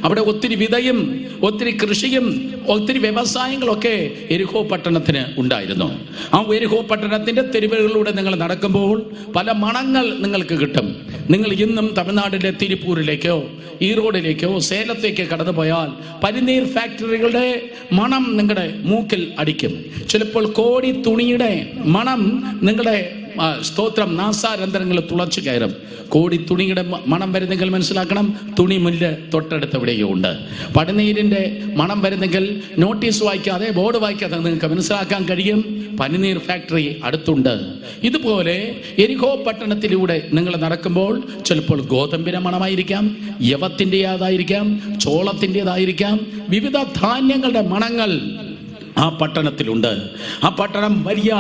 Speaker 1: അവിടെ ഒത്തിരി വിതയും, ഒത്തിരി കൃഷിയും, ഒത്തിരി വ്യവസായങ്ങളൊക്കെ യെരിഹോ പട്ടണത്തിന് ഉണ്ടായിരുന്നു. ആ യെരിഹോ പട്ടണത്തിന്റെ തെരുവുകളിലൂടെ നിങ്ങൾ നടക്കുമ്പോൾ പല മണങ്ങൾ നിങ്ങൾക്ക് കിട്ടും. നിങ്ങൾ ഇന്നും തമിഴ്നാട്ടിലെ തിരുപ്പൂരിലേക്കോ ഈറോഡിലേക്കോ സേലത്തേക്കോ കടന്നു പോയാൽ പനിനീർ ഫാക്ടറികളുടെ മണം നിങ്ങളുടെ മൂക്കിൽ അടിക്കും. ചിലപ്പോൾ കോടി തുണിയുടെ മണം നിങ്ങളുടെ സ്തോത്രം നാസാരന്ധരങ്ങൾ തുളച്ചു കയറും. കോടി തുണിയുടെ മണം വരുന്നെങ്കിൽ മനസ്സിലാക്കണം, തുണി മില്ല് തൊട്ടടുത്ത് എവിടെയോ ഉണ്ട്. പനിനീരിന്റെ മണം വരുന്നെങ്കിൽ നോട്ടീസ് വായിക്കാതെ, ബോർഡ് വായിക്കാതെ നിങ്ങൾക്ക് മനസ്സിലാക്കാൻ കഴിയും പനിനീർ ഫാക്ടറി അടുത്തുണ്ട്. ഇതുപോലെ യെരിഹോ പട്ടണത്തിലൂടെ നിങ്ങൾ നടക്കുമ്പോൾ ചിലപ്പോൾ ഗോതമ്പിന്റെ മണമായിരിക്കാം, യവത്തിൻ്റെതായിരിക്കാം, ചോളത്തിൻ്റെതായിരിക്കാം, വിവിധ ധാന്യങ്ങളുടെ മണങ്ങൾ ആ പട്ടണത്തിലുണ്ട്. ആ പട്ടണം വലിയ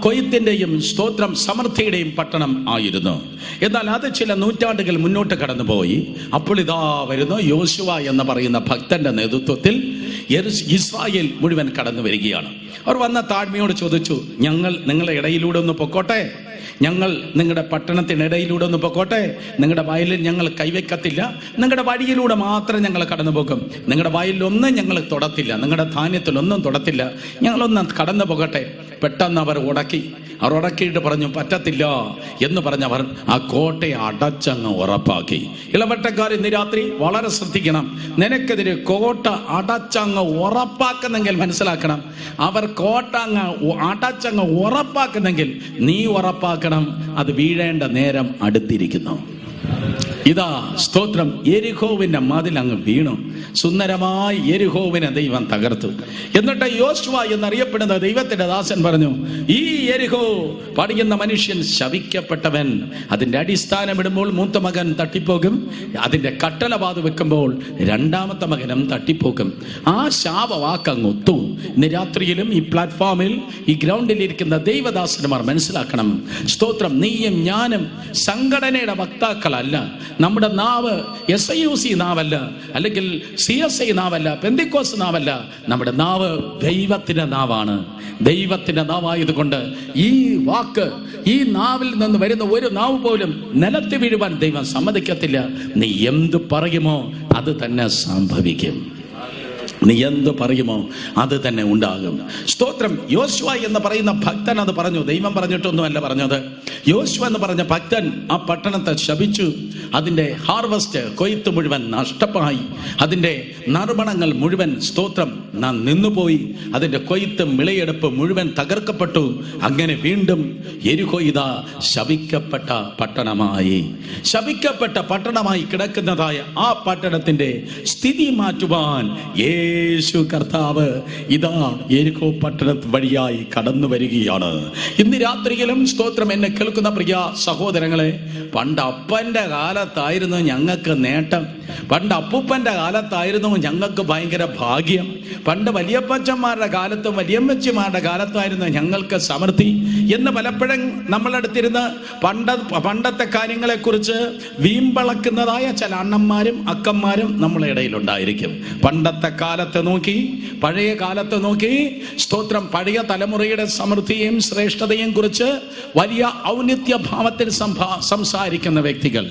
Speaker 1: കൊയ്ത്തിൻ്റെയും സ്തോത്രം സമൃദ്ധിയുടെയും പട്ടണം ആയിരുന്നു. എന്നാൽ അത് ചില നൂറ്റാണ്ടുകൾ മുന്നോട്ട് കടന്നുപോയി. അപ്പോൾ ഇതാ വരുന്നു യോശുവ എന്ന് പറയുന്ന ഭക്തന്റെ നേതൃത്വത്തിൽ ഇസ്രായേൽ മുഴുവൻ കടന്നു വരികയാണ്. അവർ വന്ന താഴ്മയോട് ചോദിച്ചു, ഞങ്ങൾ നിങ്ങളുടെ ഇടയിലൂടെ ഒന്ന് പൊക്കോട്ടെ, ഞങ്ങൾ നിങ്ങളുടെ പട്ടണത്തിനിടയിലൂടെ ഒന്ന് പൊക്കോട്ടെ, നിങ്ങളുടെ വയലിൽ ഞങ്ങൾ കൈവയ്ക്കത്തില്ല, നിങ്ങളുടെ വഴിയിലൂടെ മാത്രം ഞങ്ങൾ കടന്നു പോകും, നിങ്ങളുടെ വയലിലൊന്നും ഞങ്ങൾ തൊടത്തില്ല, നിങ്ങളുടെ ധാന്യത്തിലൊന്നും തൊടത്തില്ല, ഞങ്ങളൊന്ന് കടന്നു പോകട്ടെ. പെട്ടെന്ന് അവർ ഉടക്കിയിട്ട് പറഞ്ഞു പറ്റത്തില്ല എന്ന് പറഞ്ഞവർ ആ കോട്ടയെ അടച്ചങ്ങ് ഉറപ്പാക്കി. ഇളവട്ടക്കാർ ഇന്ന് രാത്രി വളരെ ശ്രദ്ധിക്കണം. നിനക്കെതിരെ കോട്ട അടച്ചങ്ങ് ഉറപ്പാക്കുന്നെങ്കിൽ മനസ്സിലാക്കണം, അവർ കോട്ട അങ്ങ് അടച്ചങ്ങ് ഉറപ്പാക്കുന്നെങ്കിൽ നീ ഉറപ്പാക്കണം, അത് വീഴേണ്ട നേരം അടുത്തിരിക്കുന്നു. ഇതാ സ്തോത്രം യെരിഹോവിന്റെ മതിൽ അങ്ങ് വീണു. സുന്ദരമായി യെരിഹോവിനെ ദൈവം തകർത്തു. എന്നിട്ട് യോശുവ എന്നറിയപ്പെടുന്ന ദൈവത്തിന്റെ ദാസൻ പറഞ്ഞു, ഈ യെരിഹോ പണിയുന്ന മനുഷ്യൻ ശപിക്കപ്പെട്ടവൻ. അതിന്റെ അടിസ്ഥാനം ഇടുമ്പോൾ മൂത്ത മകൻ തട്ടിപ്പോകും, അതിന്റെ കട്ടളപാത വെക്കുമ്പോൾ രണ്ടാമത്തെ മകനും തട്ടിപ്പോകും. ആ ശാപവാക്കങ്ങ് ഒത്തു. ഇന്ന് രാത്രിയിലും ഈ പ്ലാറ്റ്ഫോമിൽ ഈ ഗ്രൗണ്ടിൽ ഇരിക്കുന്ന ദൈവദാസന്മാർ മനസ്സിലാക്കണം, സ്തോത്രം നീയും ഞാനും സംഘടനയുടെ വക്താക്കളല്ല, നമ്മുടെ നാവ് SIUC നാവല്ല, അല്ലെങ്കിൽ CSI നാവല്ല, പെന്തിക്കോസ് നാവല്ല. നമ്മുടെ നാവ് ദൈവത്തിന്റെ നാവാണ്. ദൈവത്തിന്റെ നാവായതുകൊണ്ട് ഈ വാക്ക്, ഈ നാവിൽ നിന്ന് വരുന്ന ഒരു നാവ് പോലും നിലത്ത് വീഴുവാൻ ദൈവം സമ്മതിക്കത്തില്ല. നീ എന്ത് പറയുമോ അത് തന്നെ സംഭവിക്കും. നീ എന്ത് പറയുമോ അത് തന്നെ ഉണ്ടാകും. സ്തോത്രം. യോശുവ എന്ന് പറയുന്ന ഭക്തൻ അത് പറഞ്ഞു. ദൈവം പറഞ്ഞിട്ടൊന്നുമല്ല പറഞ്ഞത്. യോശുവ എന്ന് പറഞ്ഞ ഭക്തൻ ആ പട്ടണത്തെ ശപിച്ചു. അതിൻ്റെ ഹാർവസ്റ്റ്, കൊയ്ത്ത് മുഴുവൻ നഷ്ടമായി. അതിൻ്റെ നറുമണങ്ങൾ മുഴുവൻ, സ്തോത്രം, നിന്നുപോയി. അതിൻ്റെ കൊയ്ത്ത്, വിളയെടുപ്പ് മുഴുവൻ തകർക്കപ്പെട്ടു. അങ്ങനെ വീണ്ടും യെരിഹോ ഇതാ ശപിക്കപ്പെട്ട പട്ടണമായി, ശപിക്കപ്പെട്ട പട്ടണമായി കിടക്കുന്നതായ ആ പട്ടണത്തിന്റെ സ്ഥിതി മാറ്റുവാൻ യേശു കർത്താവ് ഇതാ യെരിഹോ പട്ടണ വഴിയായി കടന്നു വരികയാണ്. ഇന്ന് രാത്രിയിലും, സ്തോത്രം, എന്നെ കേൾക്കുന്ന പ്രിയ സഹോദരങ്ങളെ, പണ്ട് അപ്പന്റെ കാലത്തായിരുന്നു ഞങ്ങൾക്ക് നേട്ടം. പണ്ട് അപ്പൂപ്പന്റെ കാലത്തായിരുന്നു ഞങ്ങൾക്ക് ഭയങ്കര ഭാഗ്യം. പണ്ട് വലിയപ്പച്ചന്മാരുടെ കാലത്തും വലിയമ്മച്ചിമാരുടെ കാലത്തായിരുന്നു ഞങ്ങൾക്ക് സമൃദ്ധി എന്ന് പലപ്പോഴും നമ്മളെടുത്തിരുന്ന് പണ്ടത്തെ കാര്യങ്ങളെ കുറിച്ച് വീമ്പളക്കുന്നതായ ചില അണ്ണന്മാരും അക്കന്മാരും നമ്മളെ ഇടയിലുണ്ടായിരിക്കും. പണ്ടത്തെ കാലത്തെ നോക്കി, പഴയ കാലത്തെ നോക്കി, സ്തോത്രം, പഴയ തലമുറയുടെ സമൃദ്ധിയും ശ്രേഷ്ഠതയും കുറിച്ച് വലിയ ഔന്നിത്യഭാവത്തിൽ സംസാരിക്കുന്ന വ്യക്തികൾ.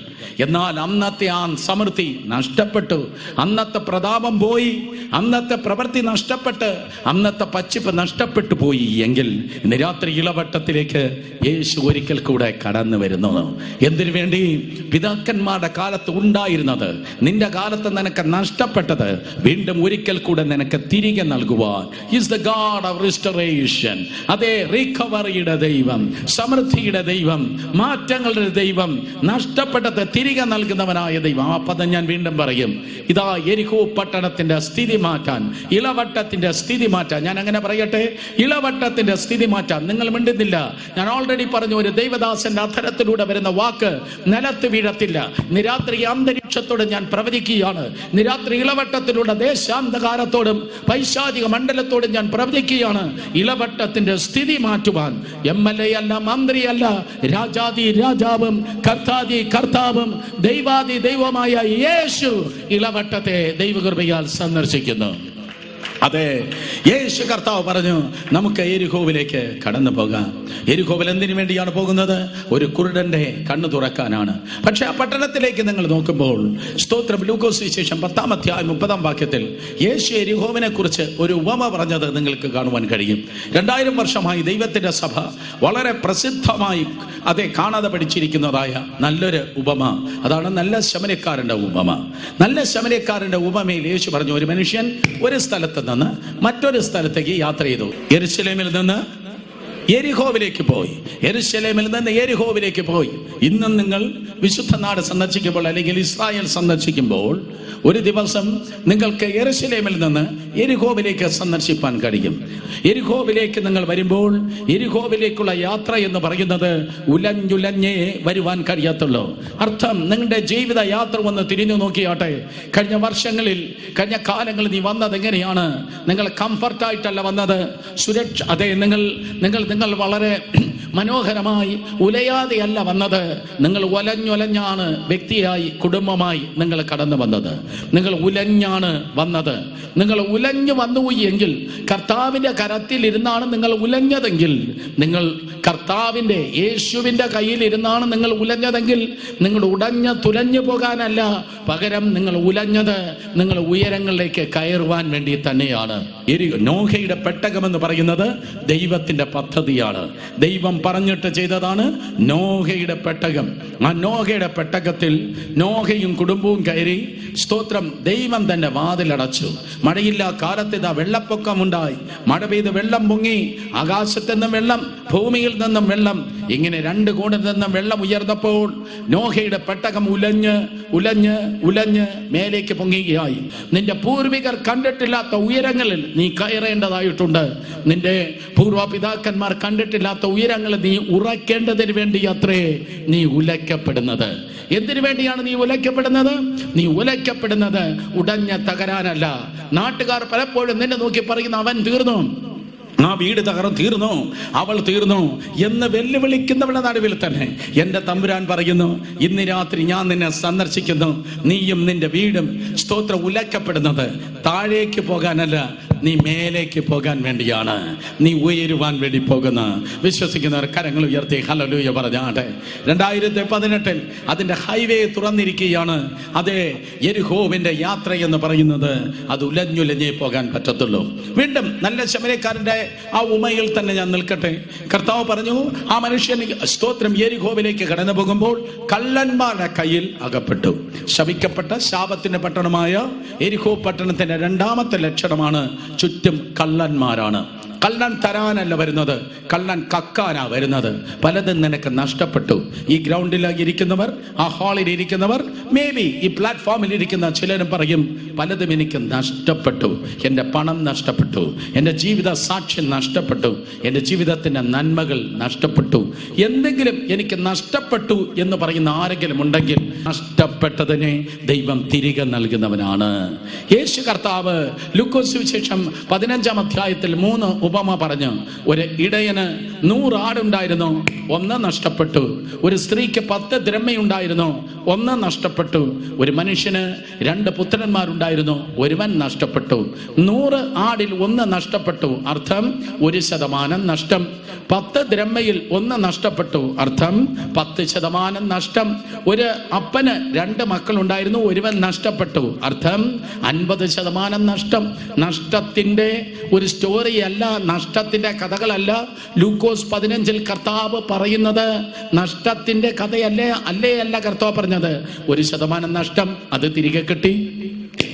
Speaker 1: എന്നാൽ അന്നത്തെ ആ സമൃദ്ധി നഷ്ടപ്പെട്ടു, അന്നത്തെ പ്രതാപം പോയി, അന്നത്തെ പ്രവൃത്തി നഷ്ടപ്പെട്ട്, അന്നത്തെ പച്ചിപ്പ് നഷ്ടപ്പെട്ടു പോയി എങ്കിൽ ഇന്ന് രാത്രി ഇളവട്ടത്തിലേക്ക് യേശു ഒരിക്കൽ കൂടെ കടന്നു വരുന്നു. എന്തിനു വേണ്ടി? പിതാക്കന്മാരുടെ കാലത്ത് ഉണ്ടായിരുന്നത്, നിന്റെ കാലത്ത് നിനക്ക് നഷ്ടപ്പെട്ടത് വീണ്ടും ഒരിക്കൽ കൂടെ നിനക്ക് തിരികെ നൽകുവാൻ. Is the God of restoration. അതേ, റിക്കവറിയുടെ ദൈവം, സമൃദ്ധിയുടെ ദൈവം, മാറ്റങ്ങളുടെ ദൈവം, നഷ്ടപ്പെട്ടത് തിരികെ നൽകുന്നവനായ ദൈവം. ആ പദം ഞാൻ വീണ്ടും പറയും. ഇതാ യെരിഹോ പട്ടണത്തിന്റെ സ്ഥിതി മാറ്റാൻ, ഇളവട്ടത്തിന്റെ സ്ഥിതി മാറ്റാൻ, ഞാൻ അങ്ങനെ പറയട്ടെ, ഇളവട്ടത്തിന്റെ സ്ഥിതി മാറ്റാൻ. നിങ്ങൾ മിണ്ടുന്നില്ല. ഞാൻ ഓൾറെഡി പറഞ്ഞു, ഒരു ദൈവദാസന്റെ അധരത്തിലൂടെ വരുന്ന വാക്ക് നിലത്ത് വീഴത്തില്ല. നിരാത്രി അന്തരീക്ഷത്തോട് ഞാൻ പ്രവചിക്കുകയാണ്. നിരാത്രി ഇളവട്ടത്തിലൂടെ ദേശാന്തകാരത്തോടും പൈശാചിക മണ്ഡലത്തോടും ഞാൻ പ്രവചിക്കുകയാണ്. ഇളവട്ടത്തിന്റെ സ്ഥിതി മാറ്റുവാൻ MLA അല്ല, മന്ത്രിയല്ല, രാജാതി രാജാവും കർത്താതി കർത്താവും ദൈവാതി ദൈവമായ യേശു ഇളവട്ടത്തെ ദൈവകൃപയാൽ സന്ദർശിക്കുന്നു. അതെ, യേശു കർത്താവ് പറഞ്ഞു, നമുക്ക് യെരിഹോവിലേക്ക് കടന്നു പോകാം. യെരിഹോവിൽ എന്തിനു വേണ്ടിയാണ് പോകുന്നത്? ഒരു കുരുടന്റെ കണ്ണു തുറക്കാനാണ്. പക്ഷെ ആ പട്ടണത്തിലേക്ക് നിങ്ങൾ നോക്കുമ്പോൾ, സ്തോത്രം, ലൂക്കോസ് സുവിശേഷം 10-ാം അധ്യായം 30-ാം വാക്യത്തിൽ യേശു യെരിഹോവിനെ കുറിച്ച് ഒരു ഉപമ പറഞ്ഞത് നിങ്ങൾക്ക് കാണുവാൻ കഴിയും. 2000 വർഷമായി ദൈവത്തിന്റെ സഭ വളരെ പ്രസിദ്ധമായി കാണാതെ പഠിച്ചിരിക്കുന്നതായ നല്ലൊരു ഉപമ. അതാണ് നല്ല ശമര്യക്കാരന്റെ ഉപമ. നല്ല ശമര്യക്കാരന്റെ ഉപമയിൽ യേശു പറഞ്ഞു, ഒരു മനുഷ്യൻ ഒരു സ്ഥലത്ത് നിന്ന് മറ്റൊരു സ്ഥലത്തേക്ക് യാത്ര ചെയ്തു. യെരുശലേമിൽ നിന്ന് യെരിഹോവിലേക്ക് പോയി. യെരുശലേമിൽ നിന്ന് യെരിഹോവിലേക്ക് പോയി. ഇന്നും നിങ്ങൾ വിശുദ്ധ നാട് സന്ദർശിക്കുമ്പോൾ, അല്ലെങ്കിൽ ഇസ്രായേൽ സന്ദർശിക്കുമ്പോൾ, ഒരു ദിവസം നിങ്ങൾക്ക് യെരുശലേമിൽ നിന്ന് യെരിഹോവിലേക്ക് സന്ദർശിപ്പാൻ കഴിയും. യെരിഹോവിലേക്ക് നിങ്ങൾ വരുമ്പോൾ, യെരിഹോവിലേക്കുള്ള യാത്ര എന്ന് പറയുന്നത് ഉലഞ്ഞുലഞ്ഞേ വരുവാൻ കഴിയത്തുള്ളൂ. അർത്ഥം, നിങ്ങളുടെ ജീവിത യാത്ര ഒന്ന് തിരിഞ്ഞു നോക്കിയാട്ടെ. കഴിഞ്ഞ വർഷങ്ങളിൽ, കഴിഞ്ഞ കാലങ്ങളിൽ നീ വന്നത് എങ്ങനെയാണ്? നിങ്ങൾ കംഫർട്ടായിട്ടല്ല വന്നത്, സുരക്ഷ. അതെ, നിങ്ങൾ വളരെ മനോഹരമായി ഉലയാതെയല്ല വന്നത്. നിങ്ങൾ ഉലഞ്ഞുലഞ്ഞാണ് വ്യക്തിയായി, കുടുംബമായി നിങ്ങൾ കടന്നു വന്നത്. നിങ്ങൾ ഉലഞ്ഞാണ് വന്നത്. നിങ്ങൾ ഉലഞ്ഞു വന്നു എങ്കിൽ, കർത്താവിന്റെ കരത്തിൽ ഇരുന്നാണ് നിങ്ങൾ ഉലഞ്ഞതെങ്കിൽ, നിങ്ങൾ കർത്താവിന്റെ യേശുവിന്റെ കയ്യിൽ ഇരുന്നാണ് നിങ്ങൾ ഉലഞ്ഞതെങ്കിൽ, നിങ്ങൾ തുലഞ്ഞു പോകാനല്ല, പകരം നിങ്ങൾ ഉലഞ്ഞത് നിങ്ങൾ ഉയരങ്ങളിലേക്ക് കയറുവാൻ വേണ്ടി തന്നെയാണ്. നോഹയുടെ പെട്ടകം എന്ന് പറയുന്നത് ദൈവത്തിന്റെ പദ്ധതിയാണ്. ദൈവം പറഞ്ഞിട്ട് ചെയ്തതാണ് നോഹയുടെ പെട്ടകം. ആ നോഹയുടെ പെട്ടകത്തിൽ നോഹയും കുടുംബവും കയറി. സ്തോത്രം, ദൈവം തന്നെ വാതിലടച്ചു. മഴയില്ല കാലത്ത് ഇതാ വെള്ളപ്പൊക്കമുണ്ടായി. മഴ പെയ്ത് വെള്ളം പൊങ്ങി. ആകാശത്തു നിന്നും വെള്ളം, ഭൂമിയിൽ നിന്നും വെള്ളം, ഇങ്ങനെ രണ്ട് കോണിൽ നിന്നും വെള്ളം ഉയർന്നപ്പോൾ നോഹയുടെ പെട്ടകം ഉലഞ്ഞ് ഉലഞ്ഞ് ഉലഞ്ഞ് മേലേക്ക് പൊങ്ങുകയായി. നിന്റെ പൂർവികർ കണ്ടിട്ടില്ലാത്ത ഉയരങ്ങളിൽ നീ കയറേണ്ടതായിട്ടുണ്ട്. നിന്റെ പൂർവപിതാക്കന്മാർ കണ്ടിട്ടില്ലാത്ത ഉയരങ്ങളിൽ നീ ഉറക്കേണ്ടതിന് വേണ്ടി അത്രേ നീ ഉലയ്ക്കപ്പെടുന്നത്. എന്തിനു വേണ്ടിയാണ് നീ ഉലയ്ക്കപ്പെടുന്നത്? നീ ഉലയ്ക്കപ്പെടുന്നത് ഉടഞ്ഞ തകരാനല്ല. നാട്ടുകാർ പലപ്പോഴും നിന്നെ നോക്കി പറയുന്ന, അവൻ തീർന്നു, ആ വീട് തീർന്നു, അവൾ തീർന്നു എന്ന് വെല്ലുവിളിക്കുന്നവളുടെ നടുവിൽ തന്നെ എൻ്റെ തമ്പുരാൻ പറയുന്നു, ഇന്ന് രാത്രി ഞാൻ നിന്നെ സന്ദർശിക്കുന്നു. നീയും നിന്റെ വീടും സ്തോത്രം ഉലക്കപ്പെടുന്നത് താഴേക്ക് പോകാനല്ല, നീ മേലേക്ക് പോകാൻ വേണ്ടിയാണ്, നീ ഉയരുവാൻ വേണ്ടി പോകുന്ന. വിശ്വസിക്കുന്നവർ കരങ്ങൾ ഉയർത്തി ഹല്ലേലൂയ പറഞ്ഞാട്ടെ. 2018 അതിൻ്റെ ഹൈവേ തുറന്നിരിക്കുകയാണ്. അതേ, യെരിഹോവിൻ്റെ യാത്ര എന്ന് പറയുന്നത് അത് ഉലഞ്ഞുലഞ്ഞേ പോകാൻ പറ്റത്തുള്ളൂ. വീണ്ടും നല്ല ശമര്യക്കാരൻ്റെ ആ ഉമയിൽ തന്നെ ഞാൻ നിൽക്കട്ടെ. കർത്താവ് പറഞ്ഞു, ആ മനുഷ്യൻ സ്തോത്രം യെരിഹോവിലേക്ക് കടന്നു പോകുമ്പോൾ കള്ളന്മാരുടെ കയ്യിൽ അകപ്പെട്ടു. ശപിക്കപ്പെട്ട ശാപത്തിന്റെ പട്ടണമായ യെരിഹോ പട്ടണത്തിന്റെ രണ്ടാമത്തെ ലക്ഷണമാണ് ചുറ്റും കള്ളന്മാരാണ്. കള്ളൻ തരാനല്ല വരുന്നത്, കള്ളൻ കക്കാനാ വരുന്നത്. പലതും നിനക്ക് നഷ്ടപ്പെട്ടു. ഈ ഗ്രൗണ്ടിൽ ഇരിക്കുന്നവർ, ആ ഹാളിൽ ഇരിക്കുന്നവർ, മേ ബി ഈ പ്ലാറ്റ്ഫോമിൽ ഇരിക്കുന്ന ചിലരും പറയും, പലതും എനിക്ക് നഷ്ടപ്പെട്ടു. എൻ്റെ പണം നഷ്ടപ്പെട്ടു, എൻ്റെ ജീവിത സാക്ഷ്യം നഷ്ടപ്പെട്ടു, എൻ്റെ ജീവിതത്തിൻ്റെ നന്മകൾ നഷ്ടപ്പെട്ടു. എന്തെങ്കിലും എനിക്ക് നഷ്ടപ്പെട്ടു എന്ന് പറയുന്ന ആരെങ്കിലും ഉണ്ടെങ്കിൽ, നഷ്ടപ്പെട്ടതിനെ ദൈവം തിരികെ നൽകുന്നവനാണ് യേശു കർത്താവ്. ലൂക്കോസ് സുവിശേഷം 15-ാം അധ്യായത്തിൽ 3 ഉപമ പറഞ്ഞു. ഒരു ഇടയന് 100 ആടുണ്ടായിരുന്നു, 1 നഷ്ടപ്പെട്ടു. ഒരു സ്ത്രീക്ക് 10 ദ്രഹ്മയുണ്ടായിരുന്നു, 1 നഷ്ടപ്പെട്ടു. ഒരു മനുഷ്യന് 2 പുത്രന്മാരുണ്ടായിരുന്നു, 1 നഷ്ടപ്പെട്ടു. 100 ആടിൽ 1 നഷ്ടപ്പെട്ടു, അർത്ഥം 1% നഷ്ടം. 10 ദ്രഹ്മയിൽ 1 നഷ്ടപ്പെട്ടു, അർത്ഥം 10% നഷ്ടം. ഒരു അപ്പന് 2 മക്കളുണ്ടായിരുന്നു, 1 നഷ്ടപ്പെട്ടു, അർത്ഥം 50% നഷ്ടം. നഷ്ടത്തിന്റെ ഒരു സ്റ്റോറിയല്ല, നഷ്ടത്തിന്റെ കഥകളല്ല ലൂക്കോസ് 15-ൽ കർത്താവ് പറയുന്നത്. നഷ്ടത്തിന്റെ കഥയല്ലേ അല്ല കർത്താവ് പറഞ്ഞത്. 1% നഷ്ടം, അത് തിരികെ കിട്ടി.